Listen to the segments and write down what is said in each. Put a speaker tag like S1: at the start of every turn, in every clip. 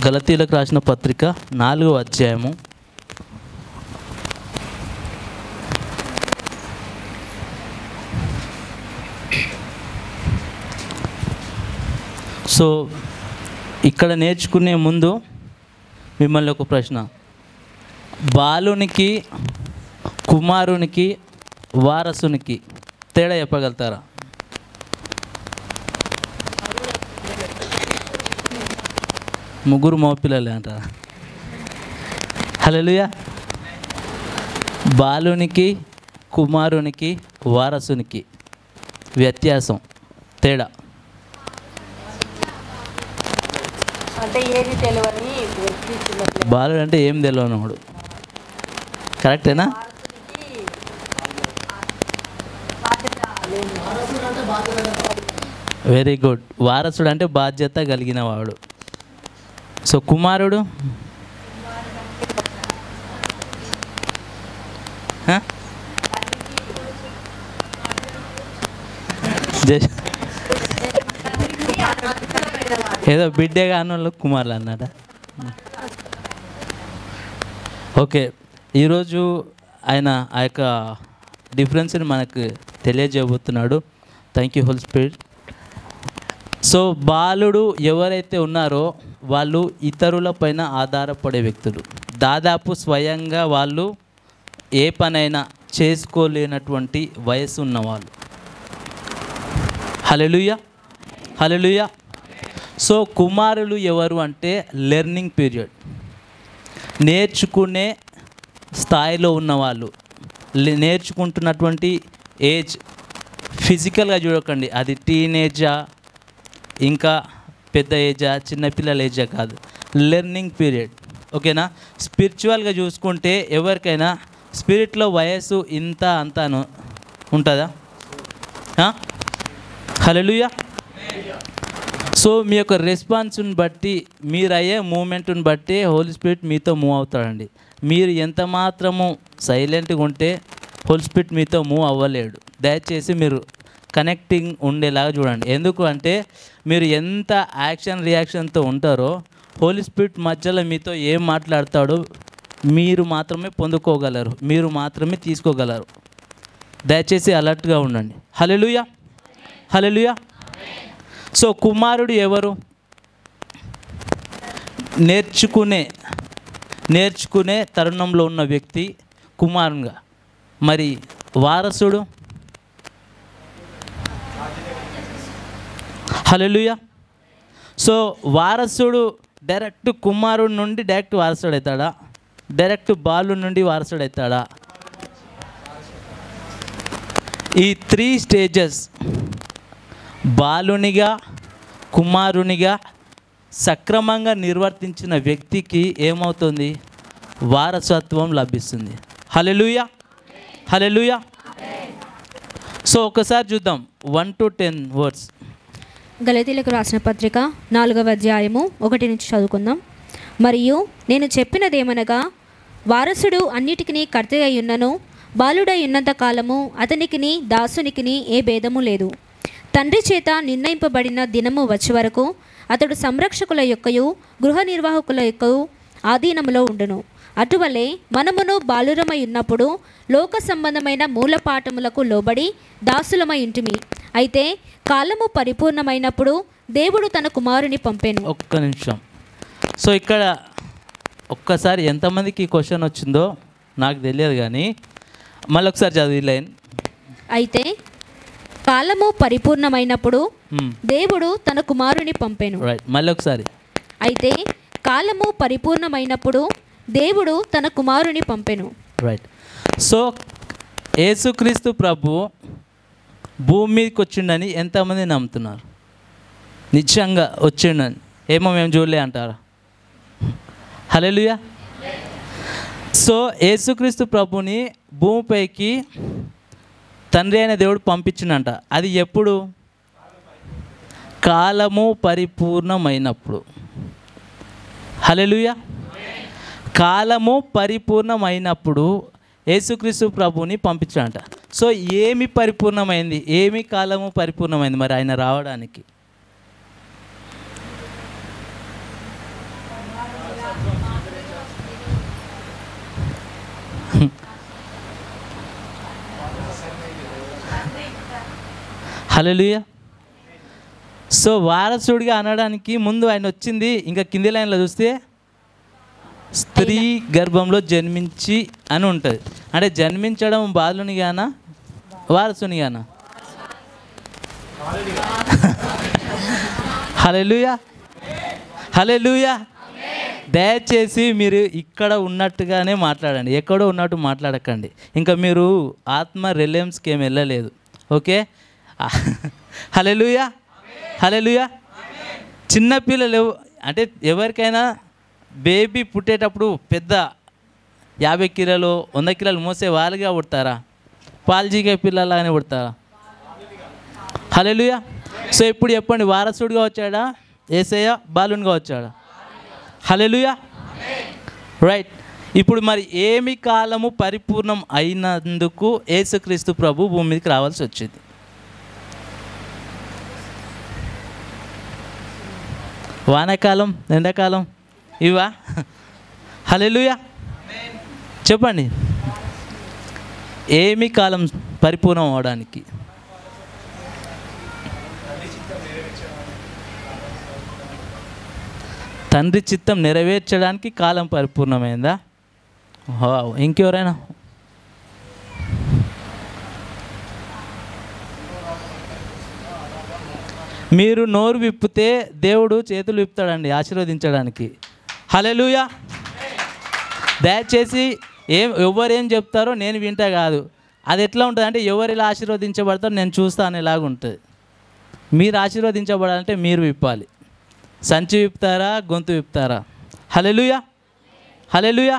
S1: గలతీయులకు రాసిన పత్రిక 4వ అధ్యాయము సో ఇక్కడ నేర్చుకునే ముందు మిమ్మల్ని ఒక ప్రశ్న, బాలునికి కుమారునికి వారసునికి తేడా చెప్పగలుగుతారా? ముగ్గురు మగపిల్లలే అంటారా? హల్లెలూయా. బాలునికి కుమారునికి వారసునికి వ్యత్యాసం, తేడా
S2: అంటే ఏది తెలియని
S1: బాలుడు అంటే ఏం తెలియనివాడు, కరెక్టేనా? Very good. వారసుడు అంటే బాధ్యత కలిగిన వాడు. సో కుమారుడు ఏదో బిడ్డే కాని వాళ్ళు కుమారులు అన్నాడ. ఓకే, ఈరోజు ఆయన ఆ యొక్క డిఫరెన్స్ని మనకు తెలియజేయబోతున్నాడు. Thank you holy spirit. So బాలుడు ఎవరైతే ఉన్నారో వాళ్ళు ఇతరుల పైన ఆధారపడే వ్యక్తులు. దాదాపు స్వయంగా వాళ్ళు ఏ పనైనా చేసుకోలేనటువంటి వయసు ఉన్నవాళ్ళు. హల్లెలూయా, హల్లెలూయా. సో కుమారులు ఎవరు అంటే లెర్నింగ్ పీరియడ్, నేర్చుకునే స్థాయిలో ఉన్నవాళ్ళు, నేర్చుకుంటున్నటువంటి ఏజ్. ఫిజికల్గా చూడకండి, అది టీనేజా ఇంకా పెద్ద ఏజా చిన్నపిల్లల ఏజా కాదు, లెర్నింగ్ పీరియడ్. ఓకేనా? స్పిరిచువల్గా చూసుకుంటే ఎవరికైనా స్పిరిట్లో వయస్సు ఇంత అంతాను ఉంటుందా? హల్లెలూయా. సో మీ యొక్క రెస్పాన్స్ని బట్టి, మీరు అయ్యే మూమెంట్ని బట్టి హోలీ స్పిరిట్ మీతో మూవ్ అవుతాడండి. మీరు ఎంత మాత్రము సైలెంట్గా ఉంటే హోలీ స్పిరిట్ మీతో మూవ్ అవ్వలేడు. దయచేసి మీరు కనెక్టింగ్ ఉండేలాగా చూడండి. ఎందుకు అంటే మీరు ఎంత యాక్షన్ రియాక్షన్తో ఉంటారో హోలీ స్పిరిట్ మధ్యలో మీతో ఏం మాట్లాడతాడో మీరు మాత్రమే పొందుకోగలరు, మీరు మాత్రమే తీసుకోగలరు. దయచేసి అలర్ట్గా ఉండండి. హల్లెలూయా, హల్లెలూయా. సో కుమారుడు ఎవరు? నేర్చుకునే తరుణంలో ఉన్న వ్యక్తి కుమారునిగా. మరి వారసుడు? హల్లెలూయా. సో వారసుడు డైరెక్ట్ కుమారుడు నుండి డైరెక్ట్ వారసుడు అవుతాడా? డైరెక్ట్ బాలు నుండి వారసుడు అవుతాడా? ఈ 3 స్టేజెస్ బాలునిగా కుమారునిగా సక్రమంగా నిర్వర్తించిన వ్యక్తికి ఏమవుతుంది? వారసత్వం లభిస్తుంది. హల్లెలూయా, హల్లెలూయా. సో ఒకసారి చూద్దాం 1 to 10 వర్డ్స్.
S3: గలతీయులకు రాసిన పత్రిక 4వ అధ్యాయము 1 నుంచి చదువుకుందాం. మరియు నేను చెప్పినదేమనగా, వారసుడు అన్నిటికీ కర్త అయి ఉన్నను, బాలుడై ఉన్నంత కాలము అతనికిని దాసునికిని ఏ భేదము లేదు. తండ్రి చేత నిర్ణయింపబడిన దినము వచ్చే వరకు అతడు సంరక్షకుల యొక్కయు గృహ నిర్వాహకుల యొక్కయు ఆధీనములో ఉండును. అటువలే మనమును బాలురమై ఉన్నప్పుడు లోక సంబంధమైన మూలపాఠములకు లోబడి దాసులమై ఇంటిమి. అయితే కాలము పరిపూర్ణమైనప్పుడు దేవుడు తన కుమారుని పంపెను.
S1: ఒక్క నిమిషం. సో ఇక్కడ ఒక్కసారి ఎంతమందికి ఈ క్వశ్చన్ వచ్చిందో నాకు తెలియదు, కానీ మళ్ళీ ఒకసారి చదివి లైన్.
S3: అయితే కాలము పరిపూర్ణమైనప్పుడు దేవుడు తన కుమారుని పంపెను.
S1: రైట్, మళ్ళీ ఒకసారి.
S3: అయితే కాలము పరిపూర్ణమైనప్పుడు దేవుడు తన కుమారుని పంపెను.
S1: రైట్. సో యేసుక్రీస్తు ప్రభు భూమి మీదకి వచ్చిండని ఎంతమంది నమ్ముతున్నారు? నిజంగా వచ్చిండని. ఏమో మేము చూడలే అంటారా? హల్లెలూయా. సో యేసుక్రీస్తు ప్రభుని భూమిపైకి తండ్రి అయిన దేవుడు పంపించిండంట. అది ఎప్పుడు? కాలము పరిపూర్ణమైనప్పుడు. హల్లెలూయా. కాలము పరిపూర్ణమైనప్పుడు యేసుక్రీస్తు ప్రభుని పంపించాడంట. సో ఏమి పరిపూర్ణమైంది? ఏమి కాలము పరిపూర్ణమైంది మరి ఆయన రావడానికి? హల్లెలూయా. సో వారసుడిగా అనడానికి ముందు ఆయన వచ్చింది, ఇంకా కింది లైన్లో చూస్తే స్త్రీ గర్భంలో జన్మించి అని ఉంటుంది. అంటే జన్మించడం బాలునిగానా వారసునిగానా? హల్లెలూయా, హల్లెలూయా. దయచేసి మీరు ఇక్కడ ఉన్నట్టుగానే మాట్లాడండి, ఎక్కడో ఉన్నట్టు మాట్లాడకండి. ఇంకా మీరు ఆత్మ రిలయన్స్కి ఏమి వెళ్ళలేదు. ఓకే, హల్లెలూయా, హల్లెలూయా. చిన్నపిల్లలు అంటే ఎవరికైనా బేబీ పుట్టేటప్పుడు పెద్ద 50 కిలోలు 100 కిలోలు మోసే వాళ్ళుగా పుడతారా? పాల్జీగా పిల్లలాగానే పుడతారా? హల్లెలూయా. సో ఇప్పుడు చెప్పండి, వారసుడిగా వచ్చాడా యేసయ్య, బాలునిగా వచ్చాడా? హల్లెలూయా, రైట్. ఇప్పుడు మరి ఏమి కాలము పరిపూర్ణం అయినందుకు యేసుక్రీస్తు ప్రభు భూమి మీదకి రావాల్సి వచ్చింది? వానాకాలం, ఎండాకాలం, ఇవా? హల్లెలూయా, చెప్పండి. ఏమి కాలం పరిపూర్ణం అవడానికి? తండ్రి చిత్తం నెరవేర్చడానికి కాలం పరిపూర్ణమైందా? ఇంకెవరైనా? మీరు నోరు విప్పితే దేవుడు చేతులు విప్పుతాడండి ఆశీర్వదించడానికి. హల్లెలూయా. దయచేసి ఎవరేం చెప్తారో నేను వింటా కాదు. అది ఎట్లా ఉంటుంది అంటే ఎవరు ఇలా ఆశీర్వదించబడతారో నేను చూస్తాను ఇలాగ ఉంటుంది. మీరు ఆశీర్వదించబడాలంటే మీరు విప్పాలి. సంచి విప్పుతారా, గొంతు విప్పుతారా? హల్లెలూయా, హల్లెలూయా.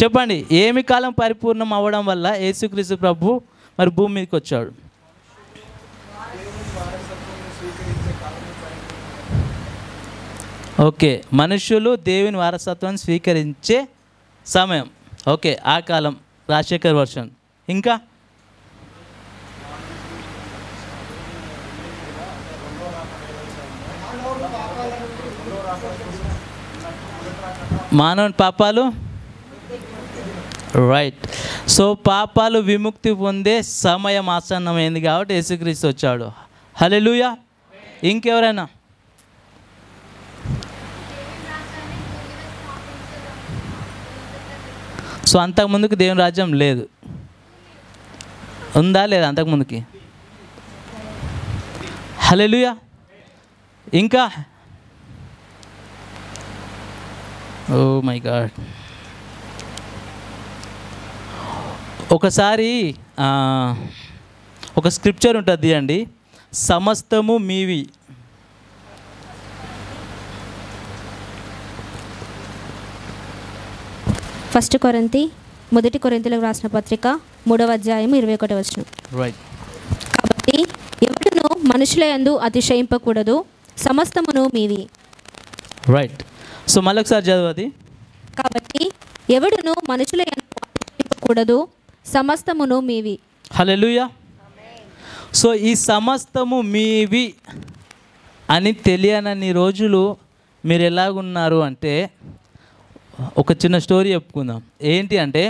S1: చెప్పండి, ఏమి కాలం పరిపూర్ణం అవ్వడం వల్ల యేసుక్రీస్తు ప్రభు మరి భూమి మీదకి వచ్చాడు? ఓకే, మనుషులు దేవుని వారసత్వాన్ని స్వీకరించే సమయం. ఓకే, ఆ కాలం రాజశేఖర్ వర్షన్. ఇంకా మానవుని పాపాలు, రైట్. సో పాపాలు విముక్తి పొందే సమయం ఆసన్నమైంది కాబట్టి యేసుక్రీస్తు వచ్చాడు. హల్లెలూయా. ఇంకెవరైనా? సో అంతకుముందుకు దేవుని రాజ్యం లేదు, ఉందా లేదా అంతకుముందుకి? హల్లెలూయా. ఇంకా ఓ మై గాడ్, ఒకసారి ఒక స్క్రిప్చర్ ఉంటుంది అండి, సమస్తము మీవి.
S3: ఫస్ట్ కొరింథీ, మొదటి కొరింథీలకు రాసిన పత్రిక 3వ అధ్యాయం 21వ వచనం.
S1: రైట్.
S3: కాబట్టి ఎవడును మనుషుల యందు అతిశయింపకూడదు, సమస్తమును మీవి.
S1: రైట్. సో మళ్ళీ ఒకసారి చదవది.
S3: కాబట్టి ఎవడును మనుషుల యందు అతిశయింపకూడదు, సమస్తమును మీవి.
S1: హల్లెలూయా. సో ఈ సమస్తము మీవి అని తెలియనన్ని రోజులు మీరు ఎలాగున్నారు అంటే, ఒక చిన్న స్టోరీ చెప్పుకుందాం. ఏంటి అంటే,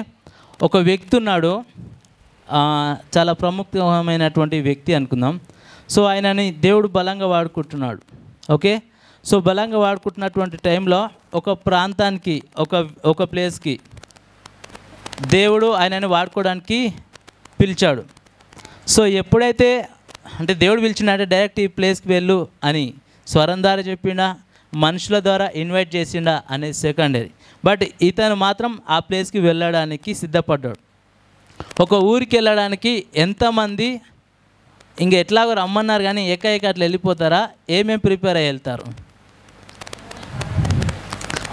S1: ఒక వ్యక్తి ఉన్నాడు, చాలా ప్రముఖమైనటువంటి వ్యక్తి అనుకుందాం. సో ఆయనని దేవుడు బలంగా వాడుకుంటున్నాడు. ఓకే, సో బలంగా వాడుకుంటున్నటువంటి టైంలో ఒక ప్రాంతానికి, ఒక ప్లేస్కి దేవుడు ఆయనని వాడుకోవడానికి పిలిచాడు. సో ఎప్పుడైతే అంటే దేవుడు పిలిచినట్టే డైరెక్ట్ ఈ ప్లేస్కి వెళ్ళు అని స్వరం ద్వారా చెప్పిండా, మనుషుల ద్వారా ఇన్వైట్ చేసిండా అనేది సెకండరీ. బట్ ఇతను మాత్రం ఆ ప్లేస్కి వెళ్ళడానికి సిద్ధపడ్డాడు. ఒక ఊరికి వెళ్ళడానికి ఎంతమంది ఇంక ఎట్లాగో రమ్మన్నారు కానీ ఏకైక అట్లా వెళ్ళిపోతారా? ఏమేమి ప్రిపేర్ అయ్యి వెళ్తారు?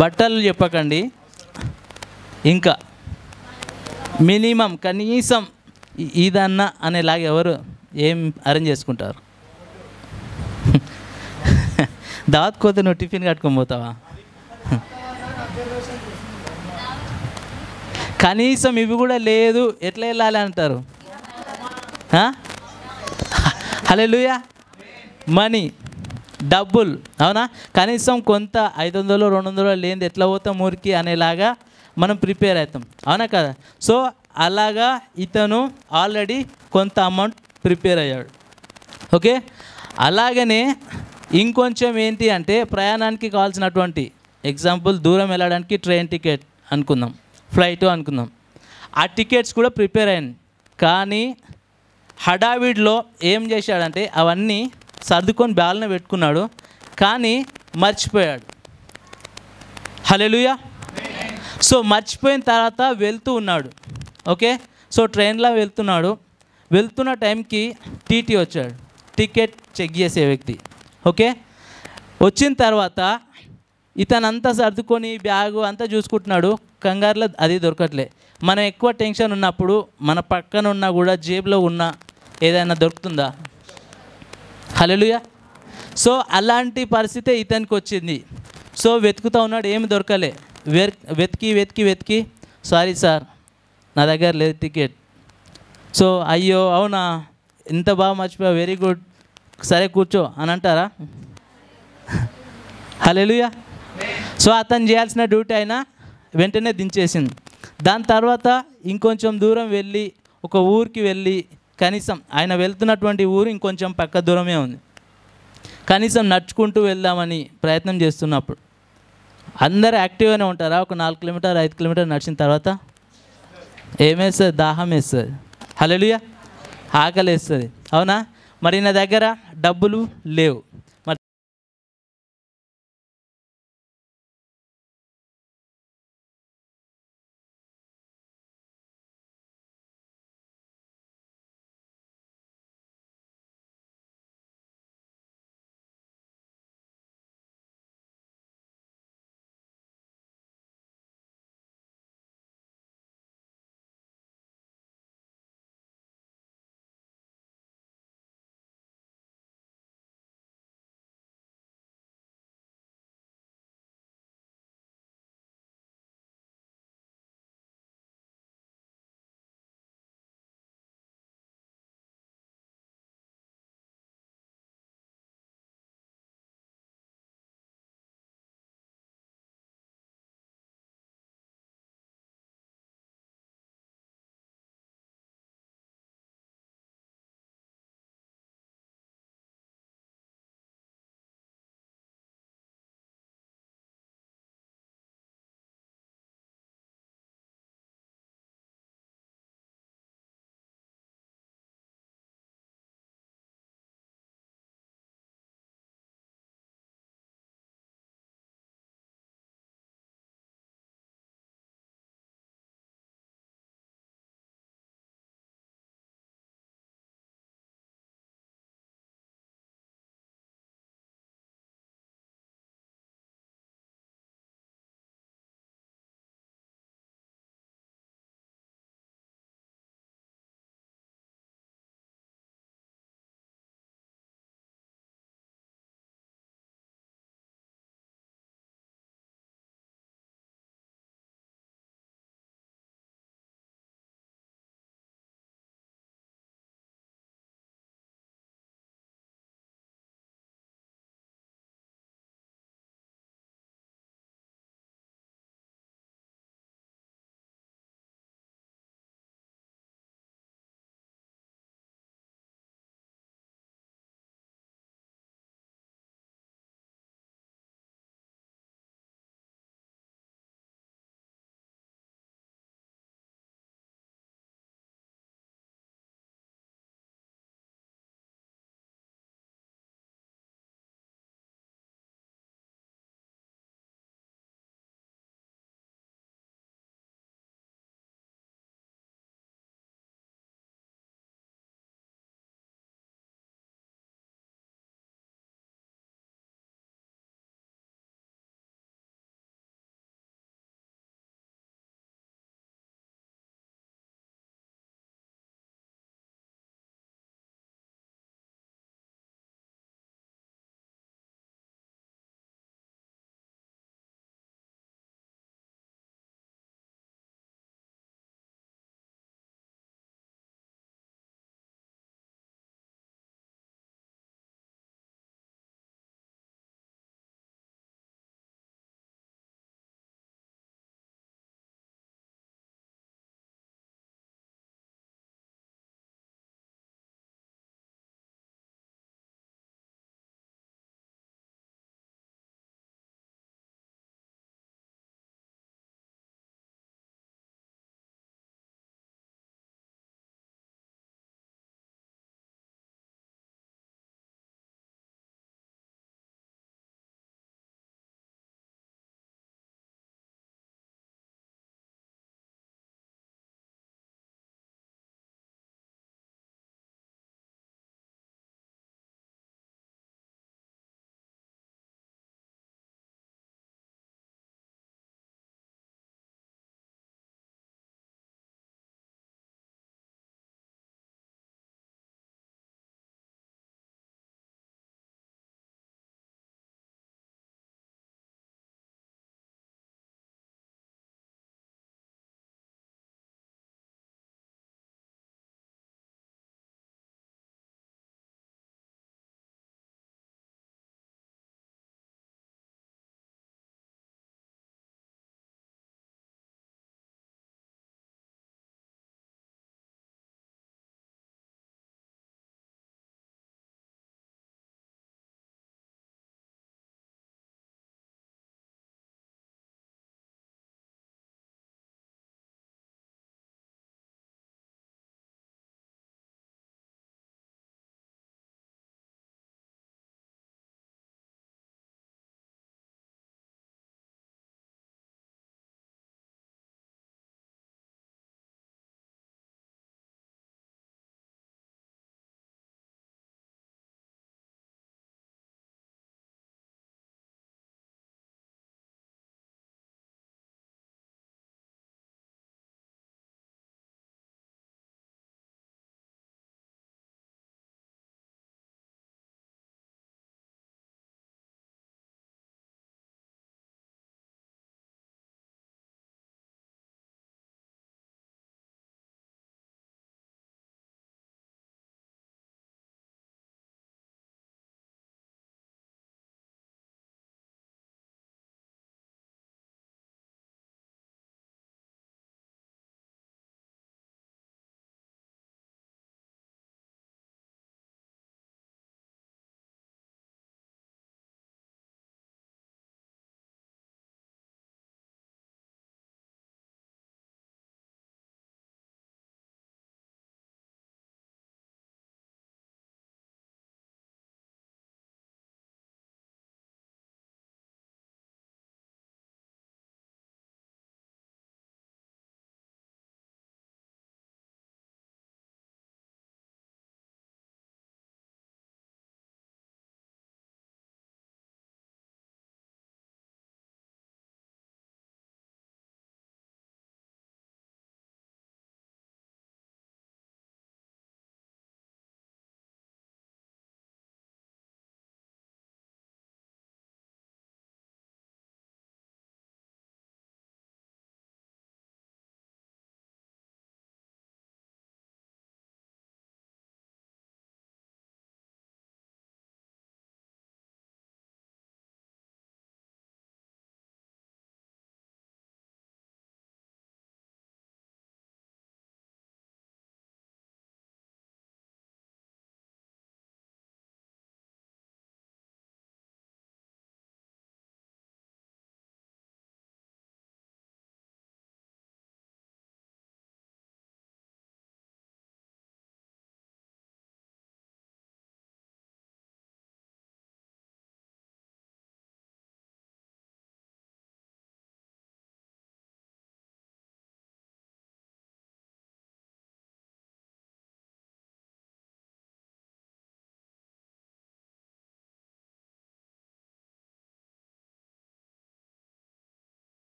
S1: బట్టలు చెప్పకండి, ఇంకా మినిమం కనీసం ఇదన్నా అనేలాగా ఎవరు ఏం అరేంజ్ చేసుకుంటారు? దావత్ కోతే నువ్వు టిఫిన్ కట్టుకొని పోతావా? కనీసం ఇవి కూడా లేదు, ఎట్లా వెళ్ళాలి అంటారు? హల్లెలూయా. మనీ, డబ్బులు, అవునా? కనీసం కొంత 500 200 లేనిది ఎట్లా పోతాం ఊరికి అనేలాగా మనం ప్రిపేర్ అవుతాం, అవునా కదా? సో అలాగా ఇతను ఆల్రెడీ కొంత అమౌంట్ ప్రిపేర్ అయ్యాడు. ఓకే, అలాగనే ఇంకొంచెం ఏంటి అంటే ప్రయాణానికి కావాల్సినటువంటి ఎగ్జాంపుల్ దూరం వెళ్ళడానికి ట్రైన్ టికెట్ అనుకుందాం, ఫ్లైట్ అనుకుందాం, ఆ టికెట్స్ కూడా ప్రిపేర్ అయ్యాను. కానీ హడావిడిలో ఏం చేశాడంటే అవన్నీ సర్దుకొని బ్యాగ్లో పెట్టుకున్నాడు, కానీ మర్చిపోయాడు. హల్లెలూయా. సో మర్చిపోయిన తర్వాత వెళ్తూ ఉన్నాడు. ఓకే, సో ట్రైన్లో వెళ్తున్నాడు. వెళ్తున్న టైంకి టీటీ వచ్చాడు, టికెట్ చెక్ చేసే వ్యక్తి. ఓకే, వచ్చిన తర్వాత ఇతనంతా సర్దుకొని బ్యాగు అంతా చూసుకుంటున్నాడు, కంగారులో అది దొరకట్లే. మనం ఎక్కువ టెన్షన్ ఉన్నప్పుడు మన పక్కన ఉన్నా కూడా జేబులో ఉన్న ఏదైనా దొరుకుతుందా? హల్లెలూయా. సో అలాంటి పరిస్థితి ఇతనికి వచ్చింది. సో వెతుకుతూ ఉన్నాడు, ఏమి దొరకలే. వెతికి వెతికి వెతికి సారీ సార్ నా దగ్గర లేదు టికెట్. సో అయ్యో అవునా, ఇంత బాగా మర్చిపోయా, వెరీ గుడ్, సరే కూర్చో అని అంటారా? హల్లెలూయా. సో అతను చేయాల్సిన డ్యూటీ అయినా వెంటనే దించేసింది. దాని తర్వాత ఇంకొంచెం దూరం వెళ్ళి ఒక ఊరికి వెళ్ళి, కనీసం ఆయన వెళ్తున్నటువంటి ఊరు ఇంకొంచెం పక్క దూరమే ఉంది, కనీసం నడుచుకుంటూ వెళ్దామని ప్రయత్నం చేస్తున్నప్పుడు అందరూ యాక్టివ్గానే ఉంటారా? ఒక 4 కిలోమీటర్ 5 కిలోమీటర్ నడిచిన తర్వాత ఏమేస్తుంది? దాహం వేస్తుంది. హల్లెలూయా. ఆకలి వేస్తుంది, అవునా? మరి నా దగ్గర డబ్బులు లేవు.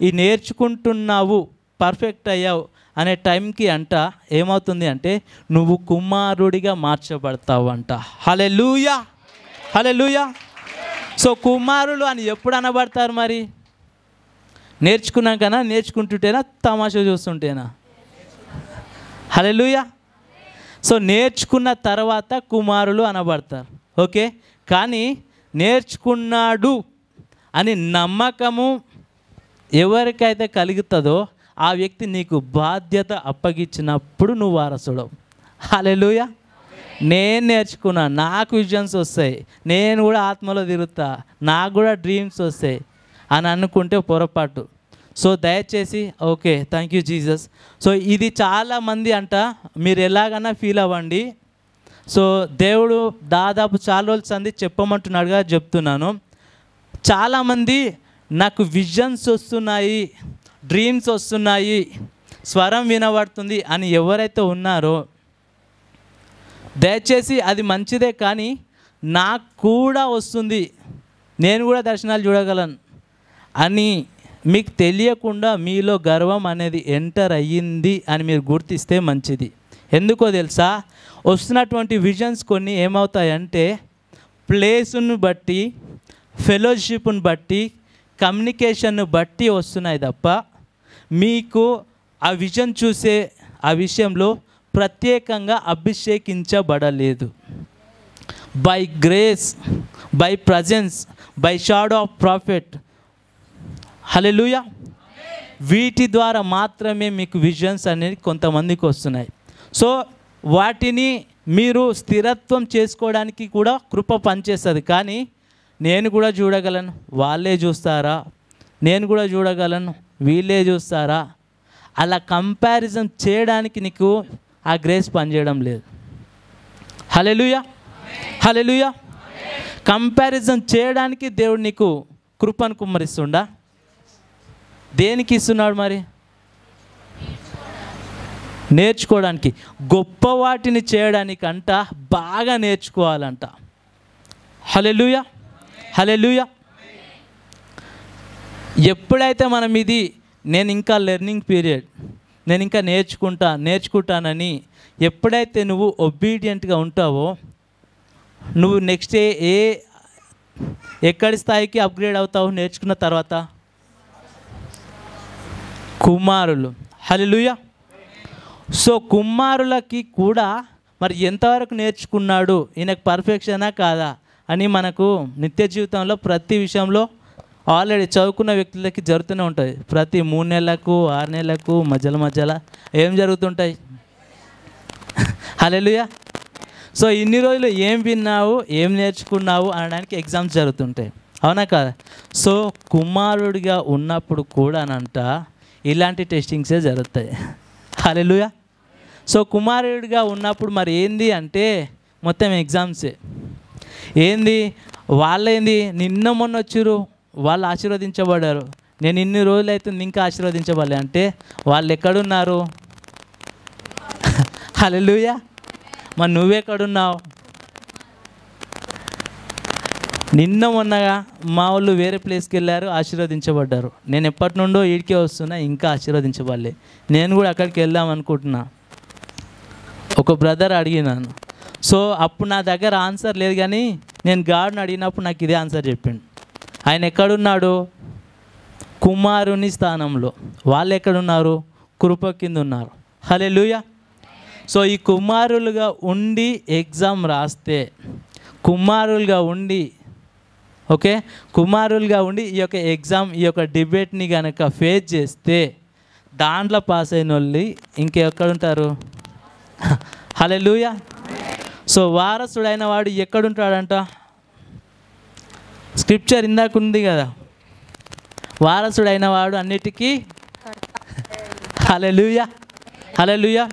S1: ఈ నేర్చుకుంటున్నావు, పర్ఫెక్ట్ అయ్యావు అనే టైంకి అంట ఏమవుతుంది అంటే నువ్వు కుమారుడిగా మార్చబడతావు అంట. హల్లెలూయా, హల్లెలూయా. సో కుమారులు అని ఎప్పుడు అనబడతారు మరి? నేర్చుకున్నాకనా, నేర్చుకుంటుంటేనా, తమాషా చూస్తుంటేనా? హల్లెలూయా. సో నేర్చుకున్న తర్వాత కుమారులు అనబడతారు. ఓకే, కానీ నేర్చుకున్నాడు అని నమ్మకము ఎవరికైతే కలుగుతుందో ఆ వ్యక్తి నీకు బాధ్యత అప్పగించినప్పుడు నువ్వు వారసుడవు. హల్లెలూయా. నేను నేర్చుకున్నా, నాకు విజన్స్ వస్తాయి, నేను కూడా ఆత్మలో తిరుగుతా, నాకు కూడా డ్రీమ్స్ వస్తాయి అని అనుకుంటే పొరపాటు. సో దయచేసి okay, thank you Jesus. So ఇది చాలామంది అంట, మీరు ఎలాగైనా ఫీల్ అవ్వండి. సో దేవుడు దాదాపు చాలా రోజులు సంది చెప్పమంటున్నాడుగా చెప్తున్నాను. చాలామంది నాకు విజన్స్ వస్తున్నాయి, డ్రీమ్స్ వస్తున్నాయి, స్వరం వినబడుతుంది అని ఎవరైతే ఉన్నారో దయచేసి అది మంచిదే, కానీ నాకు కూడా వస్తుంది, నేను కూడా దర్శనాలు చూడగలను అని మీకు తెలియకుండా మీలో గర్వం అనేది ఎంటర్ అయ్యింది అని మీరు గుర్తిస్తే మంచిది. ఎందుకో తెలుసా? వస్తున్నటువంటి విజన్స్ కొన్ని ఏమవుతాయంటే ప్లేసును బట్టి, ఫెలోషిప్ను బట్టి, కమ్యూనికేషన్ను బట్టి వస్తున్నాయి తప్ప మీకు ఆ విజన్ చూసే ఆ విషయంలో ప్రత్యేకంగా అభిషేకించబడలేదు. By grace, by presence, by shadow of prophet. Hallelujah. వీటి ద్వారా మాత్రమే మీకు విజన్స్ అనేది కొంతమందికి వస్తున్నాయి. సో వాటిని మీరు స్థిరత్వం చేసుకోవడానికి కూడా కృప పనిచేస్తుంది. కానీ నేను కూడా చూడగలను, వాళ్ళే చూస్తారా, నేను కూడా చూడగలను, వీళ్ళే చూస్తారా, అలా కంపారిజన్ చేయడానికి నీకు ఆ గ్రేస్ పనిచేయడం లేదు. హల్లెలూయా, హల్లెలూయా. కంపారిజన్ చేయడానికి దేవుడు నీకు కృపను కుమ్మరిస్తుండా? దేనికి ఇస్తున్నాడు మరి? నేర్చుకోవడానికి, గొప్ప వాటిని చేయడానికంట బాగా నేర్చుకోవాలంట. హల్లెలూయా, హల్లెలూయా. ఎప్పుడైతే మనం ఇది నేను ఇంకా లెర్నింగ్ పీరియడ్, నేను ఇంకా నేర్చుకుంటానని ఎప్పుడైతే నువ్వు ఒబీడియంట్గా ఉంటావో నువ్వు నెక్స్ట్ ఎక్కడి స్థాయికి అప్గ్రేడ్ అవుతావు నేర్చుకున్న తర్వాత? కుమారులు. హల్లెలూయా. సో కుమారులకి కూడా మరి ఎంతవరకు నేర్చుకున్నాడు, ఈయనకు పర్ఫెక్షనా కాదా అని మనకు నిత్య జీవితంలో ప్రతి విషయంలో ఆల్రెడీ చదువుకున్న వ్యక్తులకి జరుగుతూనే ఉంటుంది. ప్రతి 3 నెలలకు 6 నెలలకు మధ్యలో ఏం జరుగుతుంటాయి? హల్లెలూయా. సో ఇన్ని రోజులు ఏం విన్నావు, ఏం నేర్చుకున్నావు అనడానికి ఎగ్జామ్స్ జరుగుతుంటాయి, అవునా కాదా? సో కుమారుడిగా ఉన్నప్పుడు కూడానంట ఇలాంటి టెస్టింగ్సే జరుగుతాయి. హల్లెలూయా. సో కుమారుడిగా ఉన్నప్పుడు మరి ఏంది అంటే మొత్తం ఎగ్జామ్సే. ఏంది వాళ్ళేంది, నిన్న మొన్న వచ్చిర్రు, వాళ్ళు ఆశీర్వదించబడ్డారు, నేను ఇన్ని రోజులు అవుతుంది ఇంకా ఆశీర్వదించబడలే అంటే వాళ్ళు ఎక్కడున్నారు? హల్లెలూయా. మరి నువ్వెక్కడున్నావు? నిన్న మొన్నగా మా వాళ్ళు వేరే ప్లేస్కి వెళ్ళారు, ఆశీర్వదించబడ్డారు. నేను ఎప్పటి నుండో ఈడికే వస్తున్నా, ఇంకా ఆశీర్వదించబడలే. నేను కూడా అక్కడికి వెళ్దాం అనుకుంటున్నా. ఒక బ్రదర్ అడిగినాను. సో అప్పుడు నా దగ్గర ఆన్సర్ లేదు, కానీ నేను గాడ్ని అడిగినప్పుడు నాకు ఇదే ఆన్సర్ చెప్పిండు. ఆయన ఎక్కడున్నాడు? కుమారుని స్థానంలో. వాళ్ళు ఎక్కడున్నారు? కృప కింద ఉన్నారు. హల్లెలూయా. సో ఈ కుమారులుగా ఉండి ఎగ్జామ్ రాస్తే, కుమారులుగా ఉండి ఓకే, కుమారులుగా ఉండి ఈ యొక్క ఎగ్జామ్, ఈ యొక్క డిబేట్ని కనుక ఫేస్ చేస్తే దాంట్లో పాస్ అయిన వాళ్ళు ఇంకెక్కడుంటారు? హల్లెలూయా. సో వారసుడైన వాడు ఎక్కడుంటాడంట? స్క్రిప్చర్ ఇందాక ఉంది కదా, వారసుడైన వాడు అన్నిటికీ. హల్లెలూయా, హల్లెలూయా.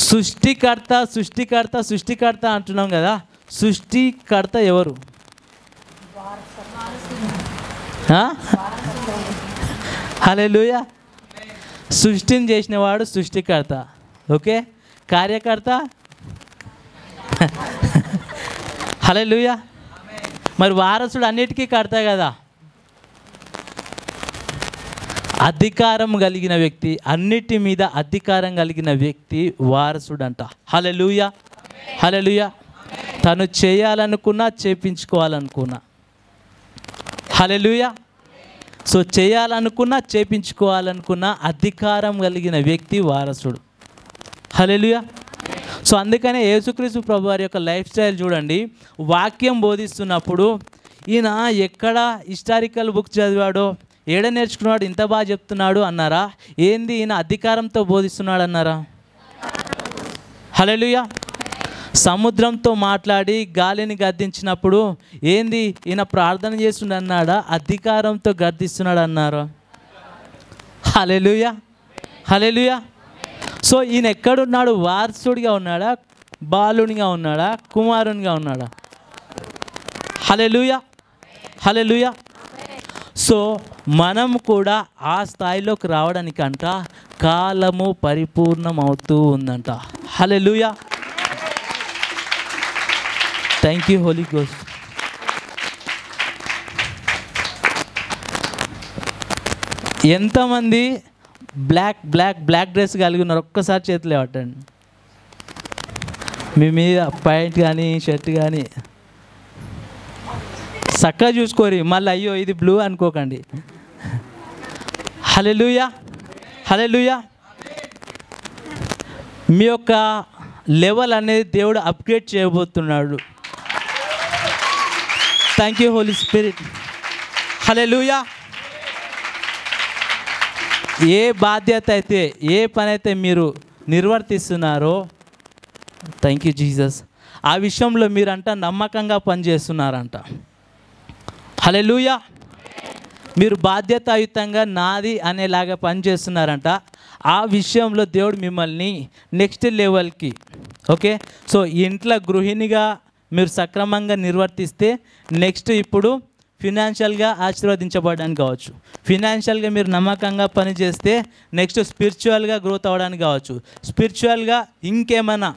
S1: సృష్టికర్త సృష్టికర్త సృష్టికర్త అంటున్నాం కదా, సృష్టికర్త ఎవరు? హల్లెలూయా. సృష్టిని చేసినవాడు సృష్టికర్త. ఓకే, కార్యకర్త. హల్లెలూయా. మరి వారసుడు అన్నిటికీ కర్త కదా. అధికారం కలిగిన వ్యక్తి, అన్నిటి మీద అధికారం కలిగిన వ్యక్తి వారసుడంట. హల్లెలూయా, హల్లెలూయా. తను చేయాలనుకున్నా, చేపించుకోవాలనుకున్నా. హల్లెలూయా. సో చేయాలనుకున్నా, చేపించుకోవాలనుకున్నా అధికారం కలిగిన వ్యక్తి వారసుడు. హల్లెలూయా. సో అందుకనే యేసుక్రీస్తు ప్రభువారి యొక్క లైఫ్ స్టైల్ చూడండి. వాక్యం బోధిస్తున్నప్పుడు ఈయన ఎక్కడ హిస్టారికల్ బుక్ చదివాడో, ఏడ నేర్చుకున్నాడు, ఇంత బాగా చెప్తున్నాడు అన్నారా? ఏంది ఈయన అధికారంతో బోధిస్తున్నాడు అన్నారా? హల్లెలూయా. సముద్రంతో మాట్లాడి గాలిని గద్దించినప్పుడు ఏంది ఈయన ప్రార్థన చేస్తుండ అన్నాడా? అధికారంతో గద్దిస్తున్నాడు అన్నారా? హల్లెలూయా, హల్లెలూయా. సో ఈయన ఎక్కడున్నాడు? వారసుడిగా ఉన్నాడా, బాలునిగా ఉన్నాడా, కుమారునిగా ఉన్నాడా? హల్లెలూయా, హల్లెలూయా. సో మనం కూడా ఆ స్థాయిలోకి రావడానికంట కాలము పరిపూర్ణమవుతూ ఉందంట. Hallelujah. Thank you holy ghost. ఎంతమంది బ్లాక్ డ్రెస్ కలిగి ఉన్నారు? ఒక్కసారి చేతులు ఇవ్వటండి. మీ మీద ప్యాంట్ కానీ షర్ట్ కానీ చక్కగా చూసుకోరి, మళ్ళీ అయ్యో ఇది బ్లూ అనుకోకండి. హల్లెలూయా, హల్లెలూయా. మీ యొక్క లెవెల్ అనేది దేవుడు అప్గ్రేడ్ చేయబోతున్నాడు. Thank you holy spirit. Hallelujah. ఏ బాధ్యత అయితే, ఏ పని అయితే మీరు నిర్వర్తిస్తున్నారో, థ్యాంక్ యూ జీసస్, ఆ విషయంలో మీరంట నమ్మకంగా పనిచేస్తున్నారంట. హల్లెలూయా. మీరు బాధ్యతాయుతంగా నాది అనేలాగా పనిచేస్తున్నారంట. ఆ విషయంలో దేవుడు మిమ్మల్ని నెక్స్ట్ లెవెల్కి, ఓకే. సో ఇంట్లో గృహిణిగా మీరు సక్రమంగా నిర్వర్తిస్తే నెక్స్ట్ ఇప్పుడు ఫినాన్షియల్గా ఆశీర్వదించబడడానికి కావచ్చు. ఫినాన్షియల్గా మీరు నమ్మకంగా పనిచేస్తే నెక్స్ట్ స్పిరిచువల్గా గ్రోత్ అవ్వడానికి కావచ్చు. స్పిరిచువల్గా ఇంకేమైనా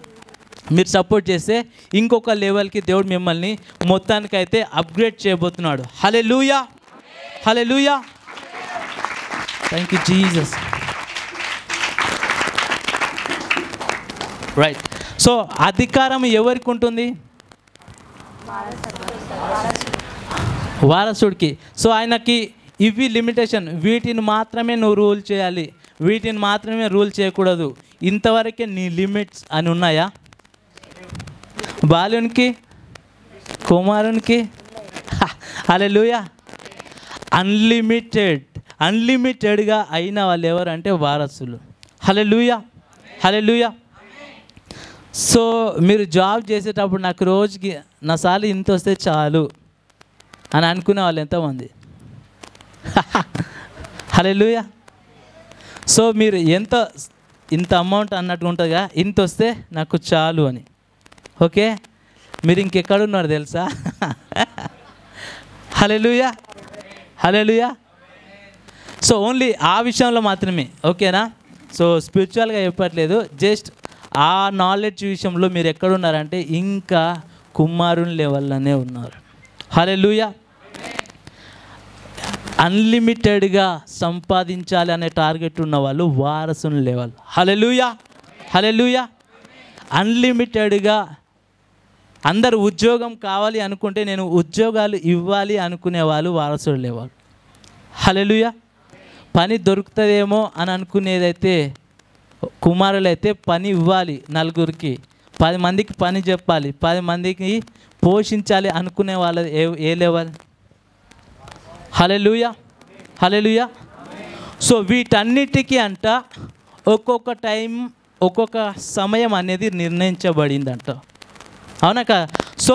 S1: మీరు సపోర్ట్ చేస్తే ఇంకొక లెవెల్కి దేవుడు మిమ్మల్ని మొత్తానికైతే అప్గ్రేడ్ చేయబోతున్నాడు. Hallelujah, hallelujah. Thank you Jesus. Right. So అధికారం ఎవరికి ఉంటుంది? వారసుడికి. సో ఆయనకి ఇవి లిమిటేషన్, వీటిని మాత్రమే నువ్వు రూల్ చేయాలి, వీటిని మాత్రమే రూల్ చేయకూడదు, ఇంతవరకే నీ లిమిట్స్ అని ఉన్నాయా? బాలునికి, కుమారునికి? హల్లెలూయా. అన్లిమిటెడ్గా అయిన వాళ్ళు ఎవరంటే వారసులు. హల్లెలూయా, హల్లెలూయా. సో మీరు జాబ్ చేసేటప్పుడు నాకు రోజుకి నా సాలరీ ఇంత వస్తే చాలు అని అనుకునే వాళ్ళు ఎంతమంది? హల్లెలూయా. సో మీరు ఇంత అమౌంట్ అన్నట్టు ఉంటుందిగా, ఇంత వస్తే నాకు చాలు అని. ఓకే, మీరు ఇంకెక్కడున్నారు తెలుసా? హల్లెలూయా, హల్లెలూయా. సో ఓన్లీ ఆ విషయంలో మాత్రమే, ఓకేనా? సో స్పిరిచువల్గా చెప్పట్లేదు, జస్ట్ ఆ నాలెడ్జ్ విషయంలో మీరు ఎక్కడున్నారంటే ఇంకా కుమారుని లెవెల్లోనే ఉన్నారు. హల్లెలూయా. అన్లిమిటెడ్గా సంపాదించాలి అనే టార్గెట్ ఉన్న వాళ్ళు వారసుని లెవెల్. హల్లెలూయా, హల్లెలూయా. అన్లిమిటెడ్గా అందరు ఉద్యోగం కావాలి అనుకుంటే నేను ఉద్యోగాలు ఇవ్వాలి అనుకునే వాళ్ళు వారసుడు లెవెల్. హల్లెలూయా. పని దొరుకుతుందేమో అని అనుకునేదైతే కుమారులైతే పని ఇవ్వాలి, నలుగురికి 10 మందికి పని చెప్పాలి, 10 మందికి పోషించాలి అనుకునే వాళ్ళ ఏ లెవెల్? హల్లెలూయా, హల్లెలూయా. సో వీటన్నిటికీ అంట ఒక్కొక్క టైం, ఒక్కొక్క సమయం అనేది నిర్ణయించబడిందంట. అవునా కదా? సో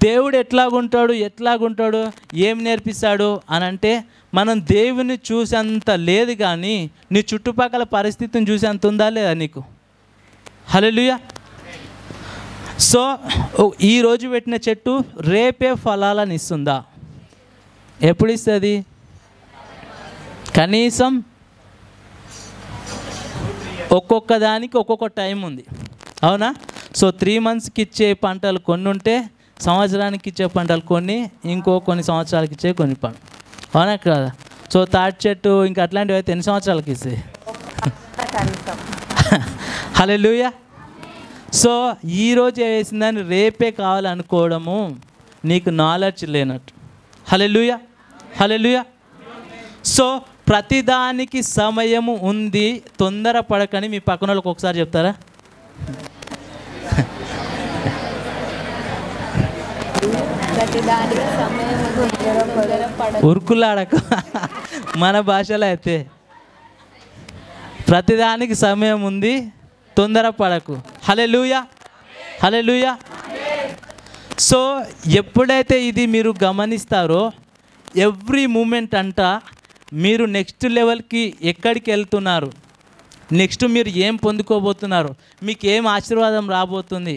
S1: దేవుడు ఎట్లాగుంటాడు, ఏం నేర్పిస్తాడు అని అంటే మనం దేవుని చూసేంత లేదు, కానీ నీ చుట్టుపక్కల పరిస్థితిని చూసేంత ఉందా లేదా నీకు? హల్లెలూయా. సో ఈరోజు పెట్టిన చెట్టు రేపే ఫలాలను ఇస్తుందా? ఎప్పుడు ఇస్తుంది? కనీసం ఒక్కొక్క దానికి ఒక్కొక్క టైం ఉంది, అవునా? సో 3 మంత్స్కి ఇచ్చే పంటలు కొన్ని ఉంటే, సంవత్సరానికి ఇచ్చే పంటలు కొన్ని, కొన్ని సంవత్సరాలకి ఇచ్చే కొన్ని పంటలు, అవునా కదా? సో తాటి చెట్టు ఇంకా అట్లాంటివి అయితే ఎన్ని సంవత్సరాలకి ఇస్తాయి? హల్లెలూయా. సో ఈరోజు వేసిందని రేపే కావాలనుకోవడము నీకు నాలెడ్జ్ లేనట్టు. హల్లెలూయా, హల్లెలూయా. సో ప్రతిదానికి సమయము ఉంది, తొందర పడకని మీ పక్కన వాళ్ళకి ఒకసారి చెప్తారా? ఉరుకులాడక మన భాషలో అయితే ప్రతిదానికి సమయం ఉంది, తొందర పడకు. హల్లెలూయా, హల్లెలూయా. సో ఎప్పుడైతే ఇది మీరు గమనిస్తారో ఎవ్రీ మూమెంట్ అంట మీరు నెక్స్ట్ లెవెల్కి ఎక్కడికి వెళ్తున్నారు, నెక్స్ట్ మీరు ఏం పొందుకోబోతున్నారు, మీకు ఏం ఆశీర్వాదం రాబోతుంది.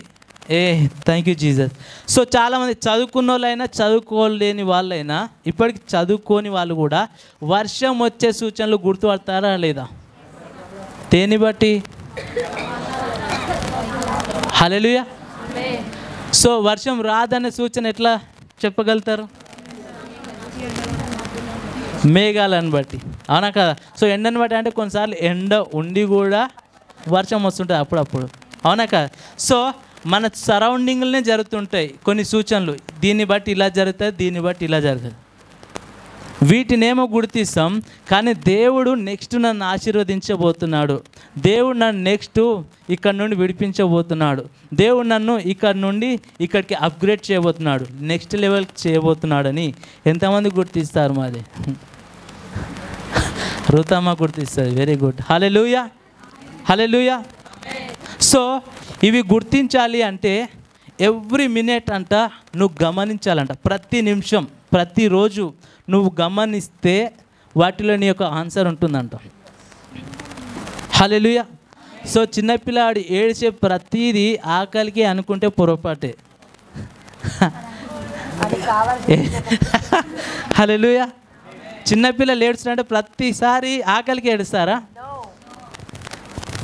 S1: Thank you Jesus. సో చాలామంది చదువుకున్న వాళ్ళైనా చదువుకోలేని వాళ్ళైనా ఇప్పటికి చదువుకోని వాళ్ళు కూడా వర్షం వచ్చే సూచనలు గుర్తుపడతారా లేదా? దేన్ని బట్టి? హల్లెలూయా. సో వర్షం రాదనే సూచన ఎట్లా చెప్పగలుగుతారు? మేఘాలను బట్టి, అవునా కదా? సో ఎండను బట్టి అంటే కొన్నిసార్లు ఎండ ఉండి కూడా వర్షం వస్తుంటుంది అప్పుడప్పుడు, అవునా కదా? సో మన సరౌండింగ్లోనే జరుగుతుంటాయి కొన్ని సూచనలు, దీన్ని బట్టి ఇలా జరుగుతుంది, దీన్ని బట్టి ఇలా జరుగుతుంది. వీటినేమో గుర్తిస్తాం, కానీ దేవుడు నెక్స్ట్ నన్ను ఆశీర్వదించబోతున్నాడు, దేవుడు నన్ను నెక్స్ట్ ఇక్కడ నుండి విడిపించబోతున్నాడు, దేవుడు నన్ను ఇక్కడ నుండి ఇక్కడికి అప్గ్రేడ్ చేయబోతున్నాడు, నెక్స్ట్ లెవెల్కి చేయబోతున్నాడని ఎంతమంది గుర్తిస్తారు? మాది రుతమ్మ గుర్తిస్తుంది. Very good. Hallelujah, hallelujah. So ఇవి గుర్తించాలి అంటే ఎవ్రీ మినిట్ అంట నువ్వు గమనించాలంట, ప్రతి నిమిషం ప్రతిరోజు నువ్వు గమనిస్తే వాటిలో నీ యొక్క ఆన్సర్ ఉంటుందంట. హల్లెలూయా. సో చిన్నపిల్లాడు ఏడ్చే ప్రతిదీ ఆకలికి అనుకుంటే పొరపాటే. హల్లెలూయా. చిన్నపిల్లలు ఏడుస్తారంటే ప్రతిసారి ఆకలికి ఏడుస్తారా?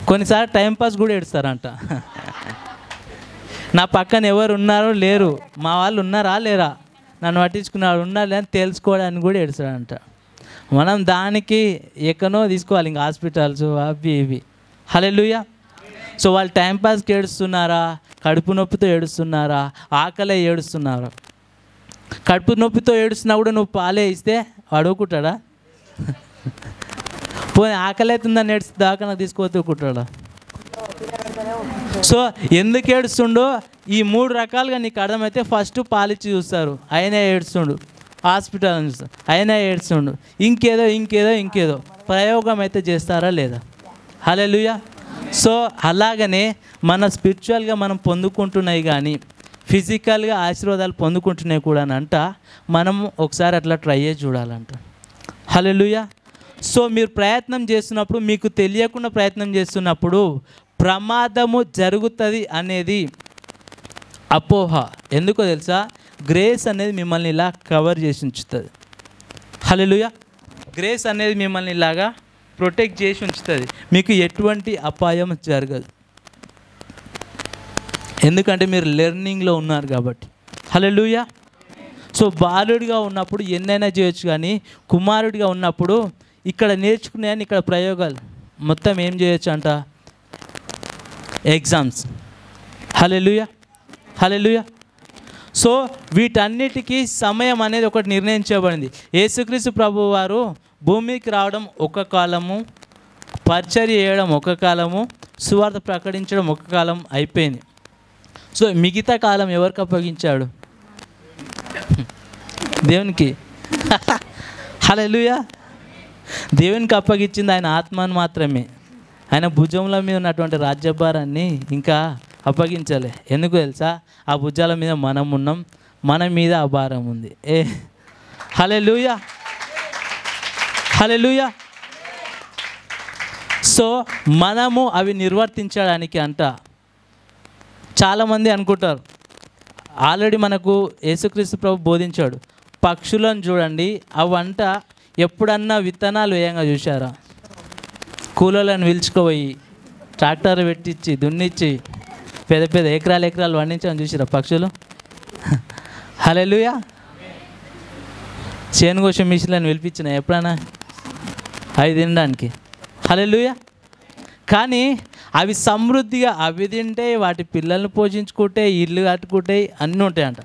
S1: కొన్నిసార్లు టైంపాస్ కూడా ఏడుస్తారంట. నా పక్కన ఎవరు ఉన్నారో లేరు, మా వాళ్ళు ఉన్నారా లేరా, నన్ను పట్టించుకున్నారు ఉన్నారా అని తెలుసుకోవడానికి కూడా ఏడుస్తాడంట. మనం దానికి ఎక్కడో తీసుకోవాలి, ఇంకా హాస్పిటల్స్ అవి ఇవి. హల్లెలూయా. సో వాళ్ళు టైంపాస్కి ఏడుస్తున్నారా, కడుపు నొప్పితో ఏడుస్తున్నారా, ఆకలే ఏడుస్తున్నారా? కడుపు నొప్పితో ఏడుస్తున్నా కూడా నువ్వు పాలే ఇస్తే అడుగుకుంటాడా? పోయి ఆకలి అవుతుందని ఏడుస్తూ దాకా నాకు తీసుకోవద్దుకుంటాడా? సో ఎందుకు ఏడుస్తుండో ఈ 3 రకాలుగా నీకు అర్థమైతే ఫస్ట్ పాలిచ్చి చూస్తారు, అయినా ఏడుస్తుండు, హాస్పిటల్ అని చూస్తారు, అయినా ఏడుస్తుండు, ఇంకేదో ప్రయోగం అయితే చేస్తారా లేదా? హల్లెలూయా. సో అలాగనే మన స్పిరిచువల్గా మనం పొందుకుంటున్నాయి కానీ ఫిజికల్గా ఆశీర్వాదాలు పొందుకుంటున్నాయి కూడా అంట, మనం ఒకసారి అట్లా ట్రై చేసి చూడాలంట. హల్లెలూయా. సో మీరు ప్రయత్నం చేస్తున్నప్పుడు, మీకు తెలియకుండా ప్రయత్నం చేస్తున్నప్పుడు ప్రమాదము జరుగుతుంది అనేది అపోహ. ఎందుకో తెలుసా? గ్రేస్ అనేది మిమ్మల్ని ఇలా కవర్ చేసి ఉంచుతుంది. హల్లెలూయా. గ్రేస్ అనేది మిమ్మల్ని ఇలాగా ప్రొటెక్ట్ చేసి ఉంచుతుంది, మీకు ఎటువంటి అపాయం జరగదు. ఎందుకంటే మీరు లెర్నింగ్లో ఉన్నారు కాబట్టి. హల్లెలూయా. సో బాలుడిగా ఉన్నప్పుడు ఎన్నైనా చేయొచ్చు, కానీ కుమారుడిగా ఉన్నప్పుడు ఇక్కడ నేర్చుకున్నాయని ఇక్కడ ప్రయోగాలు మొత్తం ఏం చేయొచ్చు అంట? ఎగ్జామ్స్. హల్లెలూయా, హల్లెలూయా. సో వీటన్నిటికీ సమయం అనేది ఒకటి నిర్ణయించబడింది. యేసుక్రీస్తు ప్రభు వారు భూమికి రావడం ఒక కాలము, పరిచర్య చేయడం ఒక కాలము, సువార్త ప్రకటించడం ఒక కాలం అయిపోయింది. సో మిగతా కాలం ఎవరికి అప్పగించాడు? దేవునికి. హల్లెలూయా. దేవునికి అప్పగించింది ఆయన ఆత్మను మాత్రమే. ఆయన భుజముల మీద ఉన్నటువంటి రాజ్యభారాన్ని ఇంకా అప్పగించలే. ఎందుకు తెలుసా? ఆ భుజాల మీద మనం ఉన్నాం, మన మీద ఆ భారం ఉంది. హల్లెలూయా, హల్లెలూయా. సో మనము అవి నిర్వర్తించడానికి అంట చాలామంది అనుకుంటారు, ఆల్రెడీ మనకు యేసుక్రీస్తు ప్రభు బోధించాడు. పక్షులను చూడండి, అవంట ఎప్పుడన్నా విత్తనాలు వేయంగా చూశారా? కూలోళ్ళని పిలుచుకుపోయి ట్రాక్టర్ పెట్టించి దున్నిచ్చి పెద్ద పెద్ద ఎకరాలు పండించని చూసిరా పక్షులు? హల్లెలూయా. చేను కోసే మిషన్లను పిలిపించిన ఎప్పుడైనా అవి తినడానికి. హల్లెలూయా. కానీ అవి సమృద్ధిగా అవి తింటే వాటి పిల్లల్ని పోషించుకుంటే ఇల్లు కట్టుకుంటే అన్నీ ఉంటాయంట.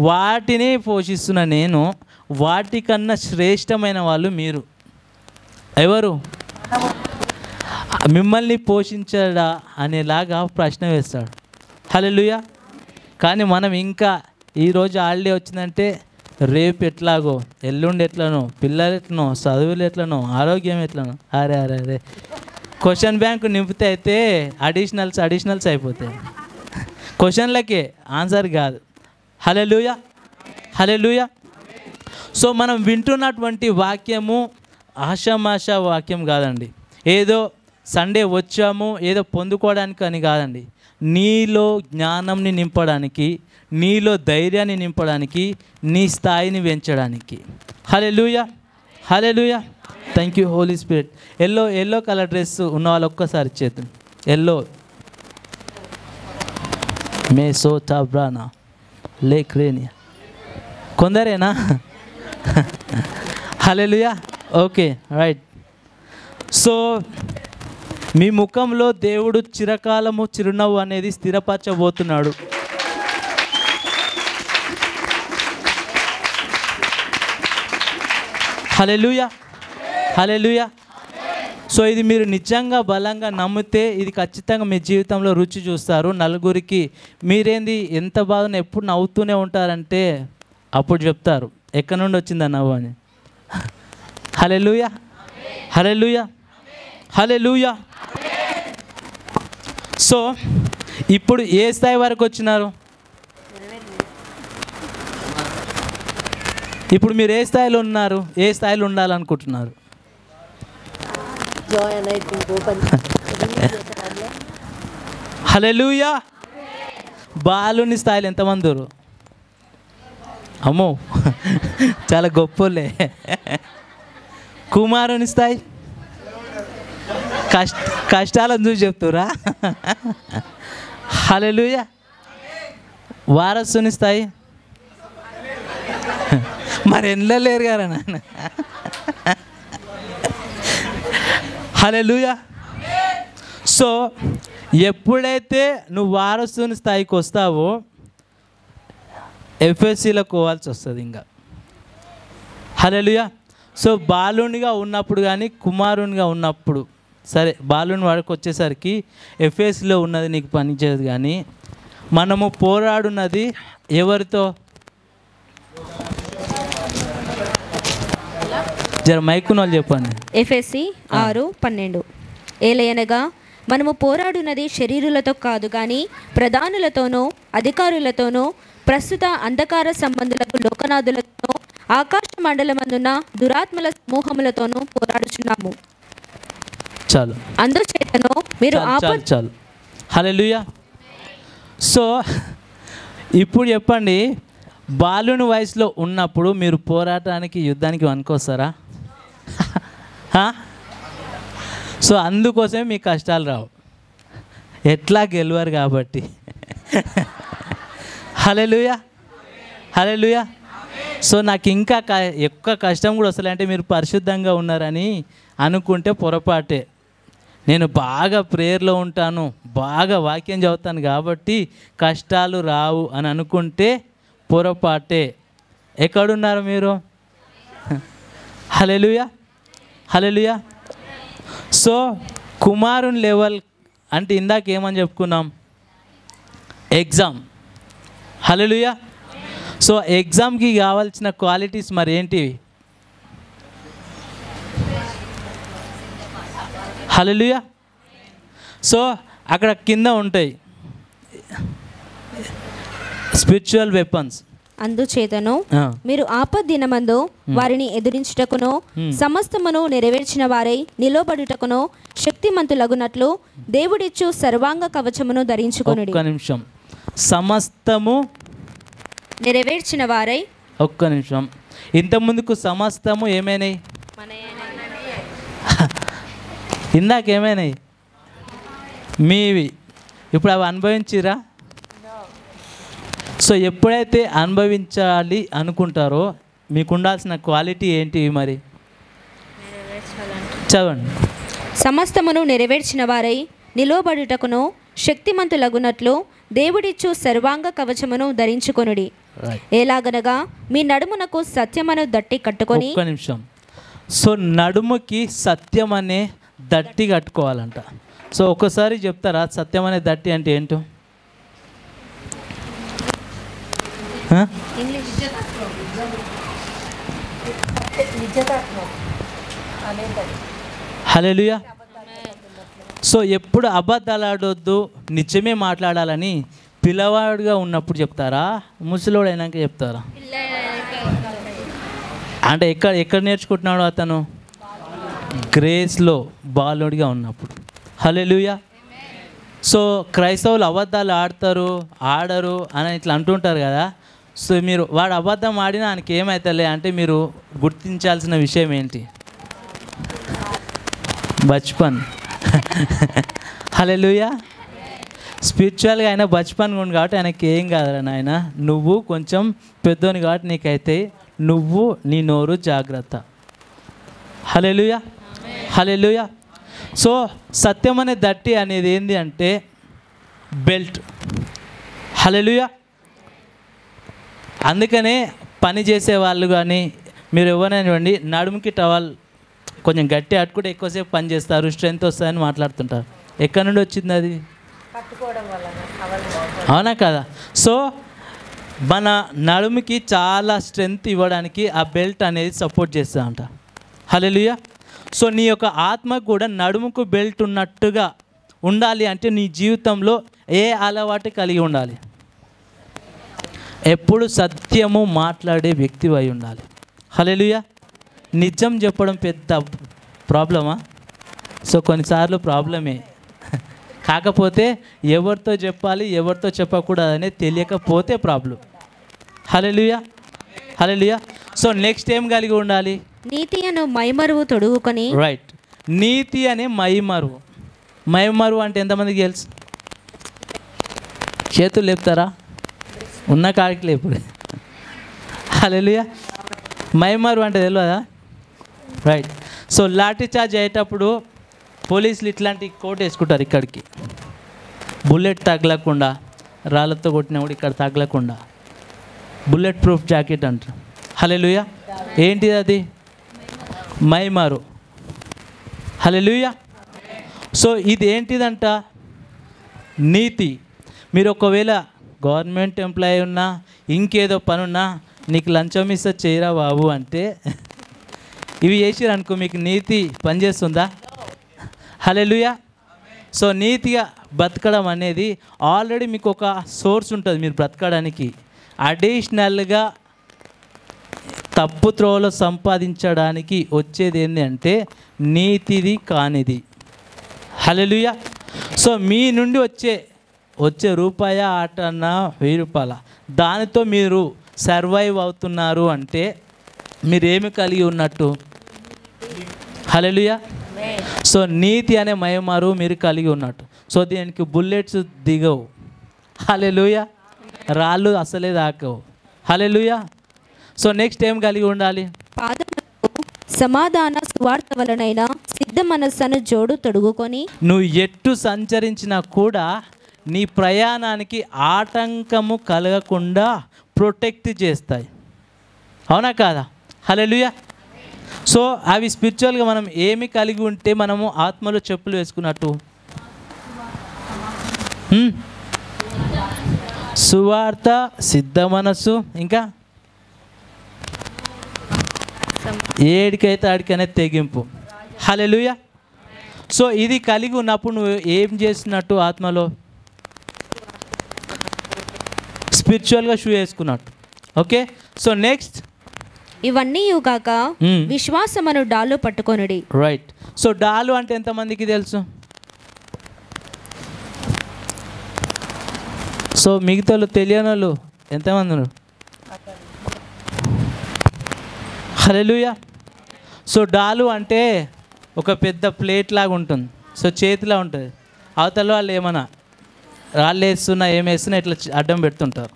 S1: వాటిని పోషిస్తున్న నేను, వాటికన్నా శ్రేష్టమైన వాళ్ళు మీరు. ఎవరు? మిమ్మల్ని పోషించడా అనేలాగా ప్రశ్న వేస్తాడు. హల్లెలూయా. కానీ మనం ఇంకా ఈరోజు హాలిడే వచ్చిందంటే రేపు ఎట్లాగో, ఎల్లుండి ఎట్లనో, పిల్లలు ఎట్లనో, చదువులు ఎట్లనో, ఆరోగ్యం ఎట్లనో, అరే అరే అరే క్వశ్చన్ బ్యాంకు నింపితే అయితే అడిషనల్స్ అయిపోతాయి. క్వశ్చన్లకే ఆన్సర్ కాదు. హల్లెలూయా. హల్లెలూయా. సో మనం వింటున్నటువంటి వాక్యము ఆషామాష వాక్యం కాదండి. ఏదో సండే వచ్చాము ఏదో పొందుకోవడానికి అని కాదండి. నీలో జ్ఞానంని నింపడానికి, నీలో ధైర్యాన్ని నింపడానికి, నీ స్థాయిని పెంచడానికి. Hallelujah. Hallelujah. Thank you holy spirit. Yellow colour dress ఉన్న వాళ్ళు ఒక్కసారి చేద్దాం. ఎల్లో మే సో టాబ్రానా లేక్ రేనియా కొందరేనా? హల్లెలూయా. Okay right. సో మీ ముఖంలో దేవుడు చిరకాలము చిరునవ్వు అనేది స్థిరపరచబోతున్నాడు. హల్లెలూయా. హల్లెలూయా. సో ఇది మీరు నిజంగా బలంగా నమ్మితే ఇది ఖచ్చితంగా మీ జీవితంలో రుచి చూస్తారు. నలుగురికి మీరేంది ఎంత బాగా ఎప్పుడు నవ్వుతూనే ఉంటారంటే అప్పుడు చెప్తారు ఎక్కడి నుండి వచ్చిందా నవ్వు అని. హల్లెలూయా. హల్లెలూయా. హల్లెలూయా. సో ఇప్పుడు ఏ స్థాయి వరకు వచ్చినారు? ఇప్పుడు మీరు ఏ స్థాయిలో ఉన్నారు? ఏ స్థాయిలో ఉండాలనుకుంటున్నారు? హల్లెలూయా. బాలుని స్థాయిలో ఎంతమంది ఉన్నారు? అమ్మో చాలా గొప్పలే. కుమారుని స్థాయి కష్టాలను చూసి చెప్తురా? హల్లెలూయా. వారసుని స్థాయి మరి ఎండ్లో లేరు కదా నాన్న. హల్లెలూయా. సో ఎప్పుడైతే నువ్వు వారసుని స్థాయికి వస్తావో ఎఫ్ఎస్సిలో పోవాల్సి వస్తుంది ఇంకా. హల్లెలూయా. సో బాలునిగా ఉన్నప్పుడు కానీ కుమారునిగా ఉన్నప్పుడు సరే, బాలుని వాడికి వచ్చేసరికి ఎఫ్ఎస్సిలో ఉన్నది నీకు పనిచేయదు. కానీ మనము పోరాడున్నది ఎవరితో? జర మైకున వాళ్ళు చెప్పండి.
S3: ఎఫెసీ 6:12 ఏలయనగా మనము పోరాడున్నది శరీరులతో కాదు కానీ ప్రధానులతోనూ అధికారులతోనూ ప్రస్తుత అంధకార సంబంధులకు లోకనాథులతోనూ ఆకాశ మండలమందున్న దురాత్మల సమూహములతోనూ పోరాడుచున్నాము.
S1: చాలు,
S3: అందుచేతను మీరు
S1: చాలు. హల్లెలూయా. సో ఇప్పుడు చెప్పండి, బాలుని వయసులో ఉన్నప్పుడు మీరు పోరాటానికి యుద్ధానికి వనుకొస్తారా? సో అందుకోసమే మీకు కష్టాలు రావు, ఎట్లా గెలవరు కాబట్టి. హల్లెలూయా. హల్లెలూయా. సో నాకు ఇంకా ఎక్కువ కష్టం కూడా వస్తలే అంటే మీరు పరిశుద్ధంగా ఉన్నారని అనుకుంటే పొరపాటే. నేను బాగా ప్రేయర్లో ఉంటాను, బాగా వాక్యం చదువుతాను కాబట్టి కష్టాలు రావు అని అనుకుంటే పొరపాటే. ఎక్కడున్నారు మీరు? హల్లెలూయా. హల్లెలూయా. సో కుమారుని లెవెల్ అంటే ఇందాక ఏమని చెప్పుకున్నాం? ఎగ్జామ్. హల్లెలూయా. సో ఎగ్జామ్కి కావాల్సిన క్వాలిటీస్ మరి ఏంటివి? హల్లెలూయా. సో అక్కడ కింద ఉంటాయి స్పిరిచువల్ వెపన్స్.
S3: అందుచేతను మీరు ఆపద్దినమందు వారిని ఎదిరించుటకును సమస్తమును నెరవేర్చిన వారై నిలబడుటకును శక్తిమంతులగునట్లు దేవుడిచ్చు సర్వాంగ కవచమును ధరించుకొనుడి.
S1: ఒక్క నిమిషం. సమస్తము
S3: నెరవేర్చిన వారై.
S1: ఒక్క నిమిషం. ఇంతకుముందుకు సమస్తము ఏమైనాయి? ఇందాక ఏమైనాయి? మీవి. ఇప్పుడు అవి అనుభవించిరా? సో ఎప్పుడైతే అనుభవించాలి అనుకుంటారో మీకు ఉండాల్సిన క్వాలిటీ ఏంటి మరి? చదవండి.
S3: సమస్తమును నెరవేర్చిన వారై నిలువబడుటకును శక్తిమంతులగునట్లు దేవుడిచ్చు సర్వాంగ కవచమును ధరించుకొనుడి. ఎలాగనగా మీ నడుమునకు సత్యమను దట్టి కట్టుకొని.
S1: ఒక్క నిమిషం. సో నడుముకి సత్యం అనే దట్టి కట్టుకోవాలంట. సో ఒకసారి చెప్తారా సత్యం అనే దట్టి అంటే ఏంటో? హల్లెలూయా. సో ఎప్పుడు అబద్ధాలు ఆడొద్దు, నిజమే మాట్లాడాలని పిల్లవాడుగా ఉన్నప్పుడు చెప్తారా, ముసలోడు అయినాక చెప్తారా? అంటే ఎక్కడ నేర్చుకుంటున్నాడు అతను? గ్రేస్లో బాలుడిగా ఉన్నప్పుడు. హల్లెలూయా. సో క్రైస్తవులు అబద్ధాలు ఆడరు అని ఇట్లా అంటుంటారు కదా. సో మీరు వాడు అబద్ధం ఆడినా ఆయనకి ఏమవుతలే అంటే మీరు గుర్తించాల్సిన విషయం ఏంటి? బచ్పన్. హల్లెలూయా. స్పిరిచువల్గా ఆయన బచ్పన్ ఉండి కాబట్టి ఆయనకి ఏం కాదురా నాయన, నువ్వు కొంచెం పెద్దోని కాబట్టి నీకైతే నువ్వు నీ నోరు జాగ్రత్త. హల్లెలూయా. హల్లెలూయా. సో సత్యం అనే దట్టి అనేది ఏంటి అంటే బెల్ట్. హల్లెలూయా. అందుకనే పని చేసే వాళ్ళు కానీ మీరు ఎవరైనా నడుముకి టవల్ కొంచెం గట్టి అట్టుకుంటే ఎక్కువసేపు పని చేస్తారు, స్ట్రెంత్ వస్తుందని మాట్లాడుతుంటారు. ఎక్కడి నుండి వచ్చింది అది? అవునా కదా? సో మన నడుముకి చాలా స్ట్రెంత్ ఇవ్వడానికి ఆ బెల్ట్ అనేది సపోర్ట్ చేస్తుందంట. హల్లెలూయా. సో నీ యొక్క ఆత్మకు కూడా నడుముకు బెల్ట్ ఉన్నట్టుగా ఉండాలి అంటే నీ జీవితంలో ఏ అలవాటు కలిగి ఉండాలి? ఎప్పుడు సత్యము మాట్లాడే వ్యక్తి అయి ఉండాలి. హల్లెలూయా. నిజం చెప్పడం పెద్ద ప్రాబ్లమా? సో కొన్నిసార్లు ప్రాబ్లమే, కాకపోతే ఎవరితో చెప్పాలి ఎవరితో చెప్పకూడదనే తెలియకపోతే ప్రాబ్లం. హల్లెలూయా. హల్లెలూయా. సో నెక్స్ట్ ఏం కలిగి ఉండాలి?
S3: నీతి అను మైమరువు తొడుగుకొని.
S1: రైట్. నీతి అనే మైమరువు. మైమరువు అంటే ఎంతమందికి తెలుసు? చేతులు లేపుతారా? ఉన్న కాడికి లేపు. హల్లెలూయా. మైమరువు అంటే తెలియదా? రైట్. సో లాఠీ చార్జ్ అయ్యేటప్పుడు పోలీసులు ఇట్లాంటి కోట్ వేసుకుంటారు, ఇక్కడికి బుల్లెట్ తగలకుండా, రాళ్ళతో కొట్టినప్పుడు ఇక్కడ తగలకుండా బుల్లెట్ ప్రూఫ్ జాకెట్ అంటారు. హల్లెలూయా. ఏంటిది అది? మైమారు. హల్లెలూయా. సో ఇది ఏంటిదంట? నీతి. మీరు ఒకవేళ గవర్నమెంట్ ఎంప్లాయీ ఉన్నా ఇంకేదో పనున్నా నీకు లంచం ఇస్తే చేయరా బాబు అంటే ఇవి చేసిరనుకో మీకు నీతి పనిచేస్తుందా? హల్లెలూయా. సో నీతిగా బతకడం అనేది ఆల్రెడీ మీకు ఒక సోర్స్ ఉంటుంది మీరు బ్రతకడానికి. అడిషనల్గా తప్పు త్రోవలో సంపాదించడానికి వచ్చేది ఏంటి అంటే నీతిది కానిది. హల్లెలూయా. సో మీ నుండి వచ్చే రూపాయ ఆటన్న 1000 రూపాయల దానితో మీరు సర్వైవ్ అవుతున్నారు అంటే మీరేమి కలిగి ఉన్నట్టు? హల్లెలూయా. సో నీతి అనే మయమారు మీరు కలిగి ఉన్నట్టు. సో దీనికి బుల్లెట్స్ దిగవు. హల్లెలూయా. రాళ్ళు అసలే దాకవు. హల్లెలూయా. సో నెక్స్ట్ ఏం కలిగి ఉండాలి?
S3: సమాధాన సువార్త వలనైనా సిద్ధ మనస్సును జోడు తొడుగుకొని.
S1: నువ్వు ఎట్టు సంచరించినా కూడా నీ ప్రయాణానికి ఆటంకము కలగకుండా ప్రొటెక్ట్ చేస్తాయి. అవునా కాదా? హల్లెలూయా. సో అవి స్పిరిచువల్గా మనం ఏమి కలిగి ఉంటే మనము ఆత్మలో చెప్పులు వేసుకున్నట్టు? సువార్త, సిద్ధ మనస్సు, ఇంకా ఏడికైతే ఆడికనే తెగింపు. హల్లెలూయా. సో ఇది కలిగి ఉన్నప్పుడు నువ్వు ఏం చేస్తున్నట్టు? ఆత్మలో స్పిరిచువల్గా షూ వేసుకున్నట్టు. ఓకే. సో నెక్స్ట్
S3: ఇవన్నీ కాక విశ్వాసమును డాలు పట్టుకొనుడి.
S1: రైట్. సో డాలు అంటే ఎంతమందికి తెలుసు? సో మిగతా తెలియని వాళ్ళు ఎంతమంది ఉన్నారు? హల్లెలూయా. సో డాలు అంటే ఒక పెద్ద ప్లేట్ లాగా ఉంటుంది. సో చేతిలో ఉంటుంది. అవతల వాళ్ళు ఏమన్నా రాళ్ళు వేస్తున్నా ఏమేస్తున్నా ఇట్లా అడ్డం పెడుతుంటారు.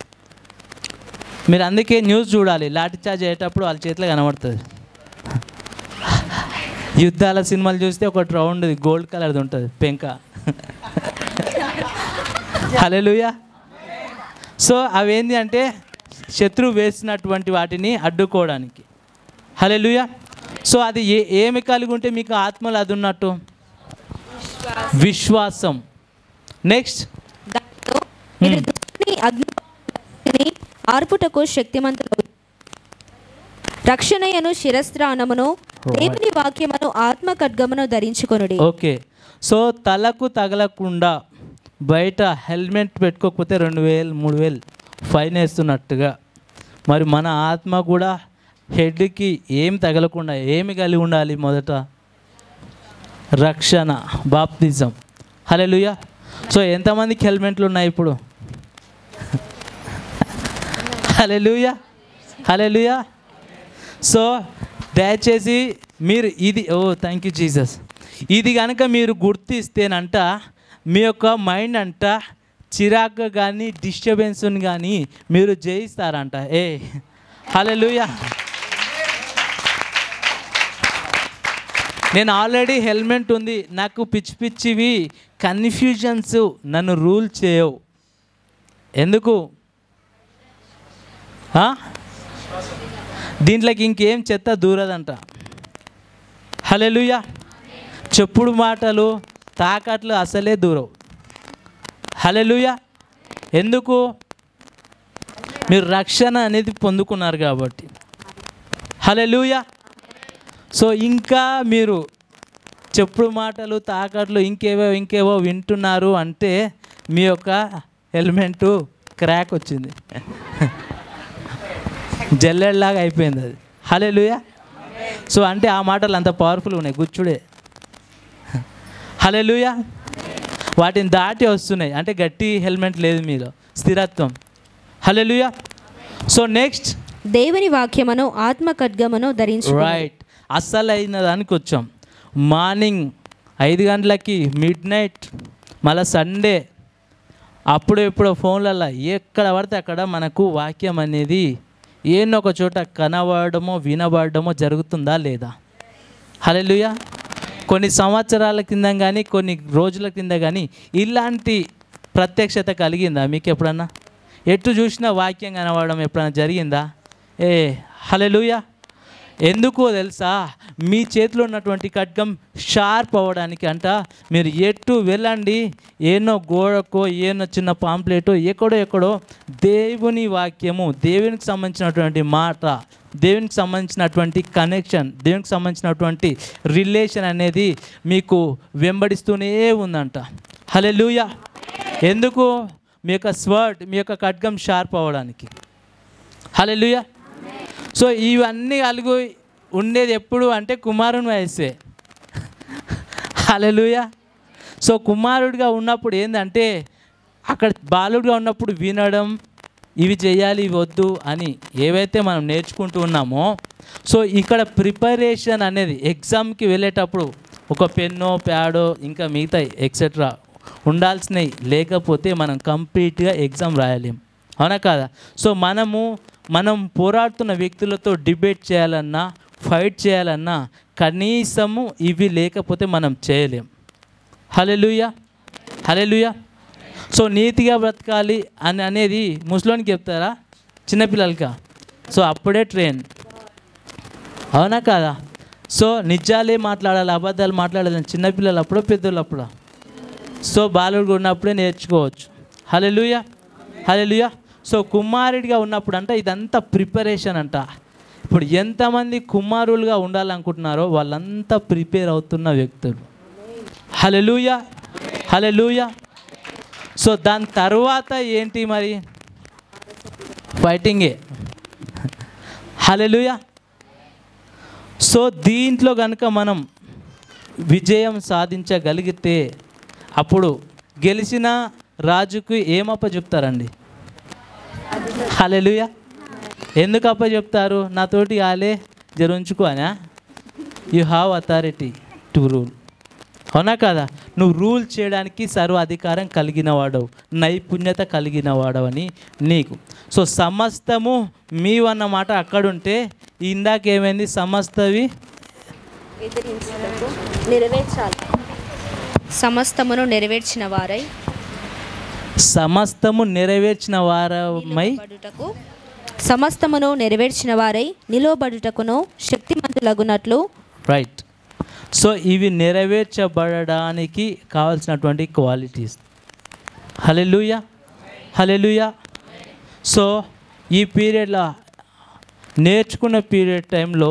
S1: మీరు అందుకే న్యూస్ చూడాలి. లాఠీ చార్జ్ అయ్యేటప్పుడు వాళ్ళ చేతిలో కనబడుతుంది. యుద్ధాల సినిమాలు చూస్తే ఒకటి రౌండ్ గోల్డ్ కలర్ది ఉంటుంది పెంక. హల్లెలూయా. సో అవేంటి అంటే శత్రువు వేసినటువంటి వాటిని అడ్డుకోవడానికి. హల్లెలూయా. సో అది ఏమి కలిగి ఉంటే మీకు ఆత్మలో అది ఉన్నట్టు? విశ్వాసం. నెక్స్ట్,
S3: ఆర్పుటకు శక్తిమంతులు రక్షణయను శిరస్త్రాణమును దేవుని వాక్యమును ఆత్మ ఖడ్గమును ధరించుకొనుడి.
S1: ఓకే. సో తలకు తగలకుండా బయట హెల్మెట్ పెట్టుకోకపోతే 2000 3000 ఫైన్ వేస్తున్నట్టుగా మరి మన ఆత్మ కూడా హెడ్కి ఏం తగలకుండా ఏమి కలిగి ఉండాలి? మొదట రక్షణ, బాప్తిజం. హల్లెలూయా. సో ఎంతమందికి హెల్మెట్లు ఉన్నాయి ఇప్పుడు? హల్లెలూయా, హల్లెలూయా. సో దయచేసి మీరు ఇది థ్యాంక్ యూ జీసస్, ఇది కనుక మీరు గుర్తిస్తేనంట మీ యొక్క మైండ్ అంట చిరాకు కానీ డిస్టర్బెన్స్ని కానీ మీరు జయిస్తారంట. హల్లెలూయా. నేను ఆల్రెడీ హెల్మెట్ ఉంది, నాకు పిచ్చి పిచ్చివి కన్ఫ్యూజన్స్ నన్ను రూల్ చేయవు. ఎందుకు? దీంట్లోకి ఇంకేం చెత్త దూరదంట. హల్లెలూయా. చెప్పుడు మాటలు తాకట్లు అసలే దూరవు. హల్లెలూయా. ఎందుకు? మీరు రక్షణ అనేది పొందుకున్నారు కాబట్టి. హల్లెలూయా. సో ఇంకా మీరు చెప్పుడు మాటలు తాకట్లు ఇంకేవో వింటున్నారు అంటే మీ యొక్క హెల్మెట్ క్రాక్ వచ్చింది, జల్లెడ్లాగా అయిపోయింది అది. హల్లెలూయా. సో అంటే ఆ మాటలు అంత పవర్ఫుల్ ఉన్నాయి, గుచ్చుడే. హల్లెలూయా. వాటిని దాటి వస్తున్నాయి అంటే గట్టి హెల్మెట్ లేదు మీలో, స్థిరత్వం. హల్లెలూయా. సో నెక్స్ట్,
S3: దేవుని వాక్యమును ఆత్మ ఖడ్గమును ధరించు.
S1: రైట్. అసలైన దానికి వచ్చాం. మార్నింగ్ 5 గంటలకి, మిడ్ నైట్, మళ్ళీ సండే అప్పుడు ఎప్పుడో ఫోన్లలో ఎక్కడ పడితే అక్కడ మనకు వాక్యం అనేది ఏన్నో ఒక చోట కనబడమో వినబడమో జరుగుతుందా లేదా? హల్లెలూయా. కొన్ని సంవత్సరాల కింద కానీ కొన్ని రోజుల కింద కానీ ఇలాంటి ప్రత్యక్షత కలిగిందా మీకు ఎప్పుడన్నా? ఎటు చూసినా వాక్యం కనబడడం ఎప్పుడన్నా జరిగిందా? హల్లెలూయా. ఎందుకో తెలుసా? మీ చేతిలో ఉన్నటువంటి ఖడ్గం షార్ప్ అవ్వడానికి అంట మీరు ఎటు వెళ్ళండి, ఏనో గోడకో ఏనో చిన్న పాంప్లెటో ఎక్కడో దేవుని వాక్యము, దేవునికి సంబంధించినటువంటి మాట, దేవునికి సంబంధించినటువంటి కనెక్షన్, దేవునికి సంబంధించినటువంటి రిలేషన్ అనేది మీకు వెంబడిస్తూనే ఉందంట. హల్లెలూయా. ఎందుకు? మీ యొక్క స్వర్డ్, మీ యొక్క ఖడ్గం షార్ప్ అవ్వడానికి. హల్లెలూయా. సో ఇవన్నీ కలిగి ఉండేది ఎప్పుడు అంటే కుమారుని వయస్సే. హల్లెలూయా. సో కుమారుడిగా ఉన్నప్పుడు ఏంటంటే అక్కడ బాలుడిగా ఉన్నప్పుడు వినడం, ఇవి చేయాలి ఇవి వద్దు అని ఏవైతే మనం నేర్చుకుంటూ ఉన్నామో, సో ఇక్కడ ప్రిపరేషన్ అనేది ఎగ్జామ్కి వెళ్ళేటప్పుడు ఒక పెన్నో ప్యాడో ఇంకా మిగతా ఎక్సెట్రా ఉండాల్సినవి లేకపోతే మనం కంప్లీట్గా ఎగ్జామ్ రాయలేం. అవునా కాదా? సో మనం పోరాడుతున్న వ్యక్తులతో డిబేట్ చేయాలన్నా, ఫైట్ చేయాలన్నా కనీసము ఇవి లేకపోతే మనం చేయలేం. హల్లెలూయా, హల్లెలూయా. సో నీతిగా బ్రతకాలి అనేది ముసలోనికి చెప్తారా, చిన్నపిల్లలకా? సో అప్పుడే ట్రైన్. అవునా కాదా? సో నిజాలే మాట్లాడాలి, అబద్ధాలు మాట్లాడాలి చిన్నపిల్లలు అప్పుడో పెద్దోళ్ళు అప్పుడో. సో బాలుడు ఉన్నప్పుడే నేర్చుకోవచ్చు. హల్లెలూయా, హల్లెలూయా. సో కుమారుడిగా ఉన్నప్పుడు అంట ఇదంతా ప్రిపరేషన్ అంట. ఇప్పుడు ఎంతమంది కుమారులుగా ఉండాలనుకుంటున్నారో వాళ్ళంతా ప్రిపేర్ అవుతున్న వ్యక్తులు. హల్లెలూయా, హల్లెలూయా. సో దాని తర్వాత ఏంటి మరి? ఫైటింగే. హల్లెలూయా. సో దీంట్లో కనుక మనం విజయం సాధించగలిగితే అప్పుడు గెలిచిన రాజుకు ఏమప్ప చెప్తారండి? హల్లెలూయా. ఎందుకు అప్ప చెప్తారు? నాతోటి ఆలే జరుంచుకో అనా? You have authority to rule. అవునా కదా? నువ్వు రూల్ చేయడానికి సర్వ అధికారం కలిగిన వాడవు, నైపుణ్యత కలిగిన వాడవని నీకు. సో సమస్తము మీవన్నమాట అక్కడుంటే ఇందాకేమైంది? సమస్తవి
S3: ఎదిరించుటకు నెరవేర్చాలి. సమస్తమును నెరవేర్చిన వారై
S1: సమస్తము నెరవేర్చిన వారమై
S3: నిలువబడుటకు సమస్తమును నెరవేర్చిన వారై నిలువబడుటకును శక్తిమంతులగునట్లు.
S1: రైట్. సో ఇవి నెరవేర్చబడడానికి కావాల్సినటువంటి క్వాలిటీస్. హల్లెలూయా, హల్లెలూయా. సో ఈ పీరియడ్లో నేర్చుకున్న పీరియడ్ టైంలో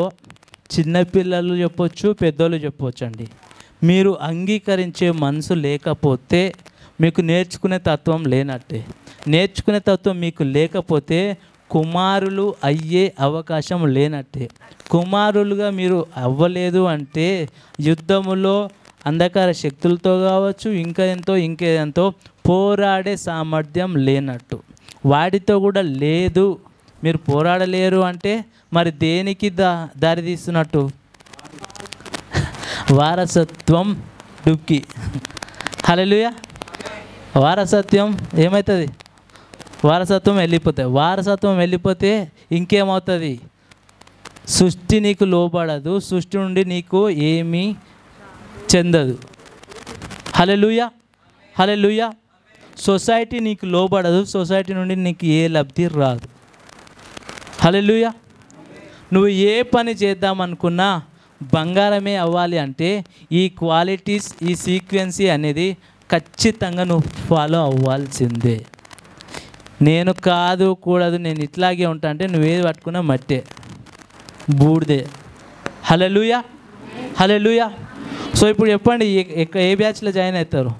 S1: చిన్నపిల్లలు చెప్పొచ్చు, పెద్దోళ్ళు చెప్పొచ్చు అండి. మీరు అంగీకరించే మనసు లేకపోతే మీకు నేర్చుకునే తత్వం లేనట్టే. నేర్చుకునే తత్వం మీకు లేకపోతే కుమారులు అయ్యే అవకాశం లేనట్టే. కుమారులుగా మీరు అవ్వలేదు అంటే యుద్ధములో అంధకార శక్తులతో కావచ్చు, ఇంకేంతో పోరాడే సామర్థ్యం లేనట్టు. వాటితో కూడా లేదు. మీరు పోరాడలేరు అంటే మరి దేనికి దారి తీస్తున్నట్టు? వారసత్వం డుక్కి. హల్లెలూయా. వారసత్వం ఏమవుతుంది? వారసత్వం వెళ్ళిపోతుంది. వారసత్వం వెళ్ళిపోతే ఇంకేమవుతుంది? సృష్టి నీకు లోబడదు, సృష్టి నుండి నీకు ఏమీ చెందదు. హల్లెలూయా, హల్లెలూయా. సొసైటీ నీకు లోబడదు, సొసైటీ నుండి నీకు ఏ లబ్ధి రాదు. హల్లెలూయా. నువ్వు ఏ పని చేద్దామనుకున్నా బంగారమే అవ్వాలి అంటే ఈ క్వాలిటీస్, ఈ సీక్వెన్సీ అనేది ఖచ్చితంగా నువ్వు ఫాలో అవ్వాల్సిందే. నేను కాదు కూడదు, నేను ఇట్లాగే ఉంటా అంటే నువ్వేది పట్టుకున్నా మట్టే, బూడిదే. హల్లెలూయా, హల్లెలూయా. సో ఇప్పుడు చెప్పండి, ఏ బ్యాచ్లో జాయిన్ అవుతారు?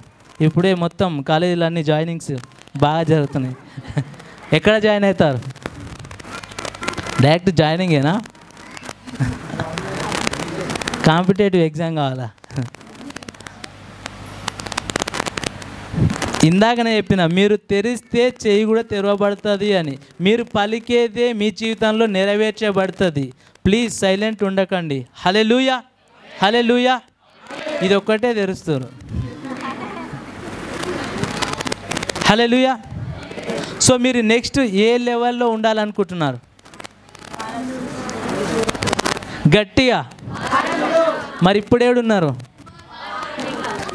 S1: ఇప్పుడే మొత్తం కాలేజీలో అన్ని జాయినింగ్స్ బాగా జరుగుతున్నాయి. ఎక్కడ జాయిన్ అవుతారు? డైరెక్ట్ జాయినింగేనా? కాంపిటేటివ్ ఎగ్జామ్ కావాలా? ఇందాకనే చెప్పిన, మీరు తెరిస్తే చెయ్యి కూడా తెరవబడుతుంది అని. మీరు పలికేదే మీ జీవితంలో నెరవేర్చబడుతుంది. ప్లీజ్ సైలెంట్ ఉండకండి. హల్లెలూయా, హల్లెలూయా. ఇది ఒక్కటే తెరుస్తారు. హల్లెలూయా. సో మీరు నెక్స్ట్ ఏ లెవెల్లో ఉండాలనుకుంటున్నారు? గట్టిగా. మరి ఇప్పుడు ఏడున్నారు?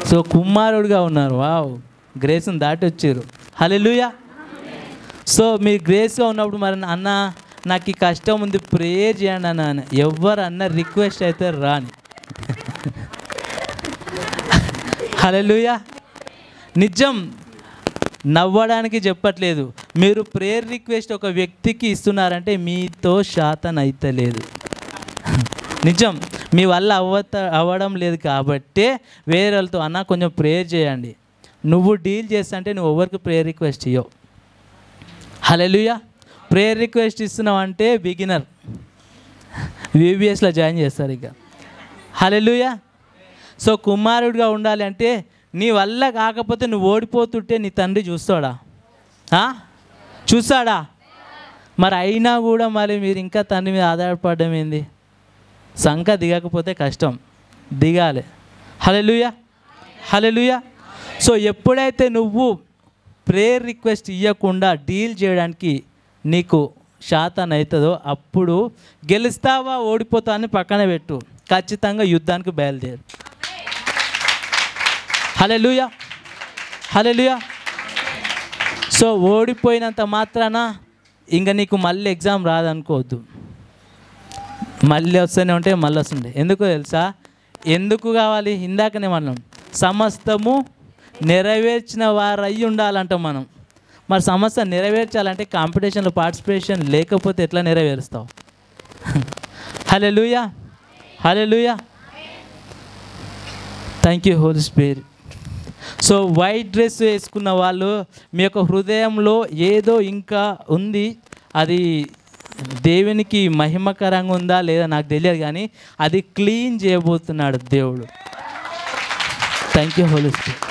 S1: సో కుమారుడుగా ఉన్నారు. వావ్, గ్రేస్ని దాటి వచ్చారు. హల్లెలూయా. సో మీరు గ్రేస్గా ఉన్నప్పుడు మరి అన్న నాకు ఈ కష్టం ఉంది ప్రేయర్ చేయండి అన్న ఎవరు అన్న రిక్వెస్ట్ అయితే రాని. హల్లెలూయా. నిజం, నవ్వడానికి చెప్పట్లేదు. మీరు ప్రేయర్ రిక్వెస్ట్ ఒక వ్యక్తికి ఇస్తున్నారంటే మీతో శాతం అయితే లేదు. నిజం, మీ వల్ల అవ్వడం లేదు కాబట్టే వేరే వాళ్ళతో అన్న కొంచెం ప్రేయర్ చేయండి. నువ్వు డీల్ చేస్తా అంటే నువ్వు ఎవరికి ప్రేయర్ రిక్వెస్ట్ ఇవ్వవు. హల్లెలూయా. ప్రేయర్ రిక్వెస్ట్ ఇస్తున్నావు అంటే బిగినర్, VBSలో జాయిన్ చేస్తారు ఇక. హల్లెలూయా. సో కుమారుడిగా ఉండాలి అంటే నీ వల్ల కాకపోతే నువ్వు ఓడిపోతుంటే నీ తండ్రి చూస్తాడా? చూస్తాడా? మరి అయినా కూడా మరి మీరు ఇంకా తండ్రి మీద ఆధారపడడం ఏంది? సంఖ దిగకపోతే కష్టం, దిగాలి. హల్లెలూయా, హల్లెలూయా. సో ఎప్పుడైతే నువ్వు ప్రేయర్ రిక్వెస్ట్ ఇవ్వకుండా డీల్ చేయడానికి నీకు శాతం అవుతుందో అప్పుడు గెలుస్తావా ఓడిపోతావా అని పక్కన పెట్టు, ఖచ్చితంగా యుద్ధానికి బయలుదేరు. హల్లెలూయా, హల్లెలూయా. సో ఓడిపోయినంత మాత్రాన ఇంకా నీకు మళ్ళీ ఎగ్జామ్ రాదనుకోవద్దు. మళ్ళీ వస్తూనే ఉంటే మళ్ళీ వస్తుండే. ఎందుకో తెలుసా? ఎందుకు కావాలి? ఇందాకనే మనం సమస్తము నెరవేర్చిన వారు అయ్యి ఉండాలంట మనం. మరి సమస్య నెరవేర్చాలంటే కాంపిటీషన్లో పార్టిసిపేషన్ లేకపోతే ఎట్లా నెరవేరుస్తావు? Hallelujah, hallelujah. Thank you holy spirit. So white dress వేసుకున్న వాళ్ళు మీ యొక్క హృదయంలో ఏదో ఇంకా ఉంది, అది దేవునికి మహిమకరంగా ఉందా లేదా నాకు తెలియదు, కానీ అది క్లీన్ చేయబోతున్నాడు దేవుడు. Thank you holy spirit.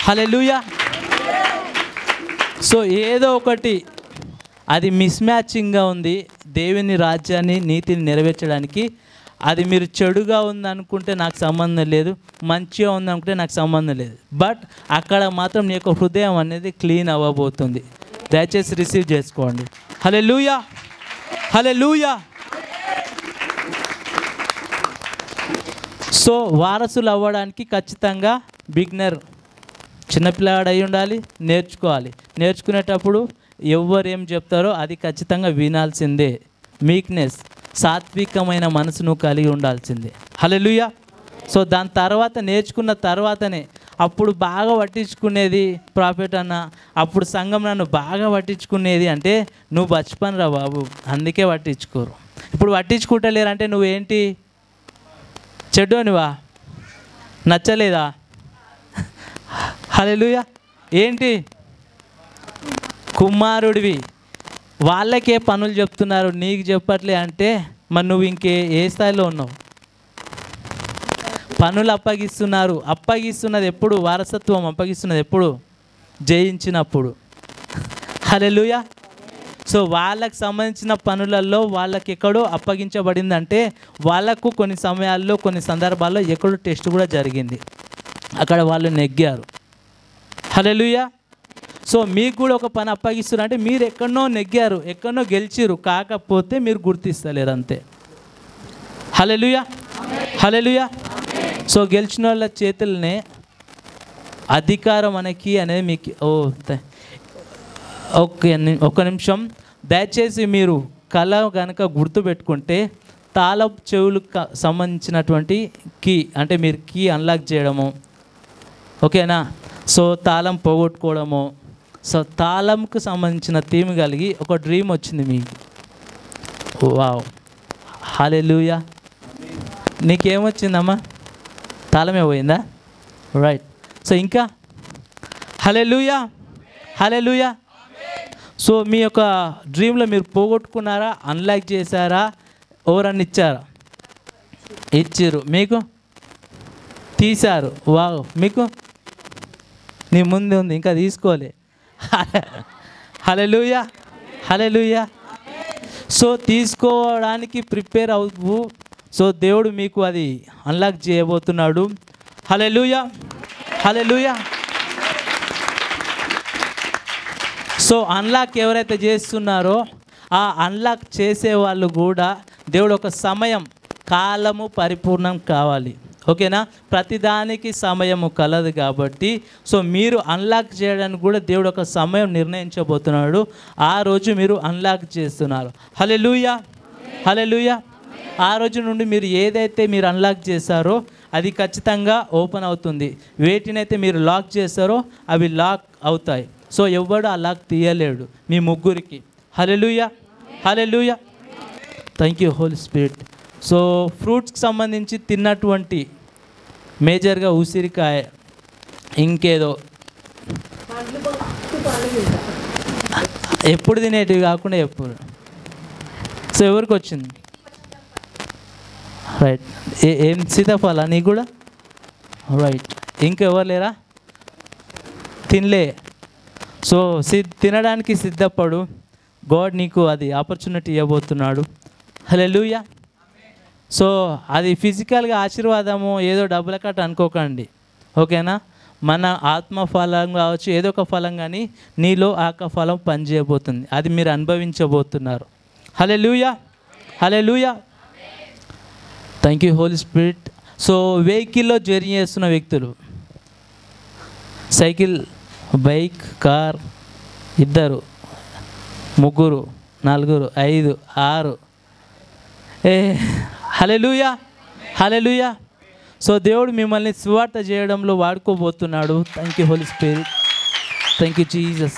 S1: Hallelujah. So ఏదో ఒకటి అది మిస్ మ్యాచింగ్గా ఉంది దేవుని రాజ్యాన్ని, నీతిని నెరవేర్చడానికి. అది మీరు చెడుగా ఉందనుకుంటే నాకు సంబంధం లేదు, మంచిగా ఉందనుకుంటే నాకు సంబంధం లేదు. బట్ అక్కడ మాత్రం నీ యొక్క హృదయం అనేది క్లీన్ అవ్వబోతుంది. దయచేసి రిసీవ్ చేసుకోండి. హల్లెలూయా, హల్లెలూయా. సో వారసులు అవ్వడానికి ఖచ్చితంగా బిగినర్ చిన్నపిల్లాడు అయి ఉండాలి, నేర్చుకోవాలి. నేర్చుకునేటప్పుడు ఎవరు ఏం చెప్తారో అది ఖచ్చితంగా వినాల్సిందే. మీక్నెస్, సాత్వికమైన మనసును కలిగి ఉండాల్సిందే. హల్లెలూయా. సో దాని తర్వాత నేర్చుకున్న తర్వాతనే అప్పుడు బాగా పట్టించుకునేది ప్రాఫిట్ అన్న, అప్పుడు సంఘం నన్ను బాగా పట్టించుకునేది అంటే నువ్వు బచ్పన్ రా బాబు, అందుకే పట్టించుకోరు. ఇప్పుడు పట్టించుకుంటలేరంటే నువ్వేంటి, చెడ్డోనివా, నచ్చలేదా? హల్లెలూయా. ఏంటి, కుమారుడివి. వాళ్ళకే పనులు చెప్తున్నారు, నీకు చెప్పట్లే అంటే మరి నువ్వు ఏ స్థాయిలో ఉన్నావు? పనులు అప్పగిస్తున్నారు. అప్పగిస్తున్నది ఎప్పుడు? వారసత్వం అప్పగిస్తున్నది ఎప్పుడు? జయించినప్పుడు. హల్లెలూయా. సో వాళ్ళకు సంబంధించిన పనులలో వాళ్ళకి ఎక్కడో అప్పగించబడిందంటే వాళ్ళకు కొన్ని సమయాల్లో కొన్ని సందర్భాల్లో ఎక్కడో టెస్ట్ కూడా జరిగింది, అక్కడ వాళ్ళు నెగ్గారు. హల్లెలూయా. సో మీకు కూడా ఒక పని అప్పగిస్తున్నారు అంటే మీరు ఎక్కడనో నెగ్గారు, ఎక్కడనో గెలిచిరు, కాకపోతే మీరు గుర్తిస్తలేరు అంతే. హల్లెలూయా. హల్లెలూయా. సో గెలిచిన వాళ్ళ చేతులనే అధికారం మనకి అనేది మీకు ఒక్క నిమిషం దయచేసి మీరు కళ కనుక గుర్తుపెట్టుకుంటే తాళపు చెవులకు సంబంధించినటువంటి కీ, అంటే మీరు కీ అన్లాక్ చేయడము, ఓకేనా? సో తాళం పోగొట్టుకోవడము. సో తాళంకు సంబంధించిన థీమ్ కలిగి ఒక డ్రీమ్ వచ్చింది మీకు. వావ్, హల్లెలూయా. నీకేమొచ్చిందమ్మా? తాళమే పోయిందా? రైట్. సో ఇంకా హల్లెలూయా. హల్లెలూయా. సో మీ యొక్క డ్రీమ్లో మీరు పోగొట్టుకున్నారా, అన్లాక్ చేశారా, ఎవరన్నా ఇచ్చారా? ఇచ్చిర్రు. మీకు తీశారు. వావ్, మీకు నీ ముందే ఉంది, ఇంకా తీసుకోలే. హల్లెలూయా. హల్లెలూయా. సో తీసుకోవడానికి ప్రిపేర్ అవ్వు. సో దేవుడు మీకు అది అన్లాక్ చేయబోతున్నాడు. హల్లెలూయా. హల్లెలూయా. సో అన్లాక్ ఎవరైతే చేస్తున్నారో ఆ అన్లాక్ చేసే వాళ్ళు కూడా దేవుడు ఒక సమయం, కాలము పరిపూర్ణం కావాలి, ఓకేనా? ప్రతిదానికి సమయము కలదు కాబట్టి సో మీరు అన్లాక్ చేయడానికి కూడా దేవుడు ఒక సమయం నిర్ణయించబోతున్నాడు. ఆ రోజు మీరు అన్లాక్ చేస్తున్నారు. హల్లెలూయా. హల్లెలూయా. ఆ రోజు నుండి మీరు ఏదైతే మీరు అన్లాక్ చేశారో అది ఖచ్చితంగా ఓపెన్ అవుతుంది. వేటినైతే మీరు లాక్ చేస్తారో అవి లాక్ అవుతాయి. సో ఎవడు ఆ లాక్ తీయలేడు మీ ముగ్గురికి. Hallelujah. Hallelujah. Thank you holy spirit. So ఫ్రూట్స్కి సంబంధించి తిన్నటువంటి మేజర్గా ఉసిరికాయ, ఇంకేదో ఎప్పుడు తినేటివి కాకుండా ఎప్పుడు. సో ఎవరికి వచ్చింది? రైట్. ఏం సీతాఫల నీకు కూడా? రైట్. ఇంకెవరు లేరా? తినలే. సో తినడానికి సిద్ధపడు. గాడ్ నీకు అది ఆపర్చునిటీ ఇవ్వబోతున్నాడు. హల్లెలూయా. సో అది ఫిజికల్గా ఆశీర్వాదము, ఏదో డబ్బుల కట్ట అనుకోకండి, ఓకేనా? మన ఆత్మ ఫలం కావచ్చు, ఏదో ఒక ఫలం కానీ నీలో ఆ ఫలం పనిచేయబోతుంది, అది మీరు అనుభవించబోతున్నారు. Hallelujah. Hallelujah. Thank you holy spirit. So వెహికల్లో జర్నీ చేస్తున్న వ్యక్తులు, cycle, bike, car, 2, 3, 4, 5, 6. Hallelujah. Hallelujah. So దేవుడు మిమ్మల్ని సువార్త చేయడంలో వాడుకోబోతున్నాడు. Thank you holy spirit. Thank you Jesus.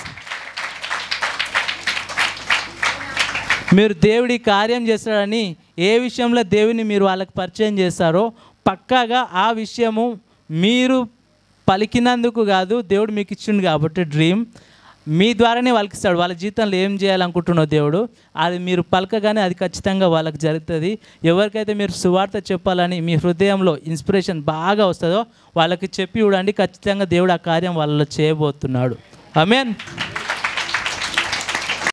S1: మీరు దేవుడి కార్యం చేస్తాడని ఏ విషయంలో దేవుని మీరు వాళ్ళకి పరిచయం చేస్తారో పక్కాగా ఆ విషయము మీరు పలికినందుకు కాదు, దేవుడు మీకు ఇచ్చిండు కాబట్టి డ్రీమ్ మీ ద్వారానే వాళ్ళకి ఇస్తాడు. వాళ్ళ జీవితంలో ఏం చేయాలనుకుంటున్నావు దేవుడు, అది మీరు పలకగానే అది ఖచ్చితంగా వాళ్ళకి జరుగుతుంది. ఎవరికైతే మీరు సువార్త చెప్పాలని మీ హృదయంలో ఇన్స్పిరేషన్ బాగా వస్తుందో వాళ్ళకి చెప్పి చూడండి, ఖచ్చితంగా దేవుడు ఆ కార్యం వాళ్ళలో చేయబోతున్నాడు. ఆమేన్.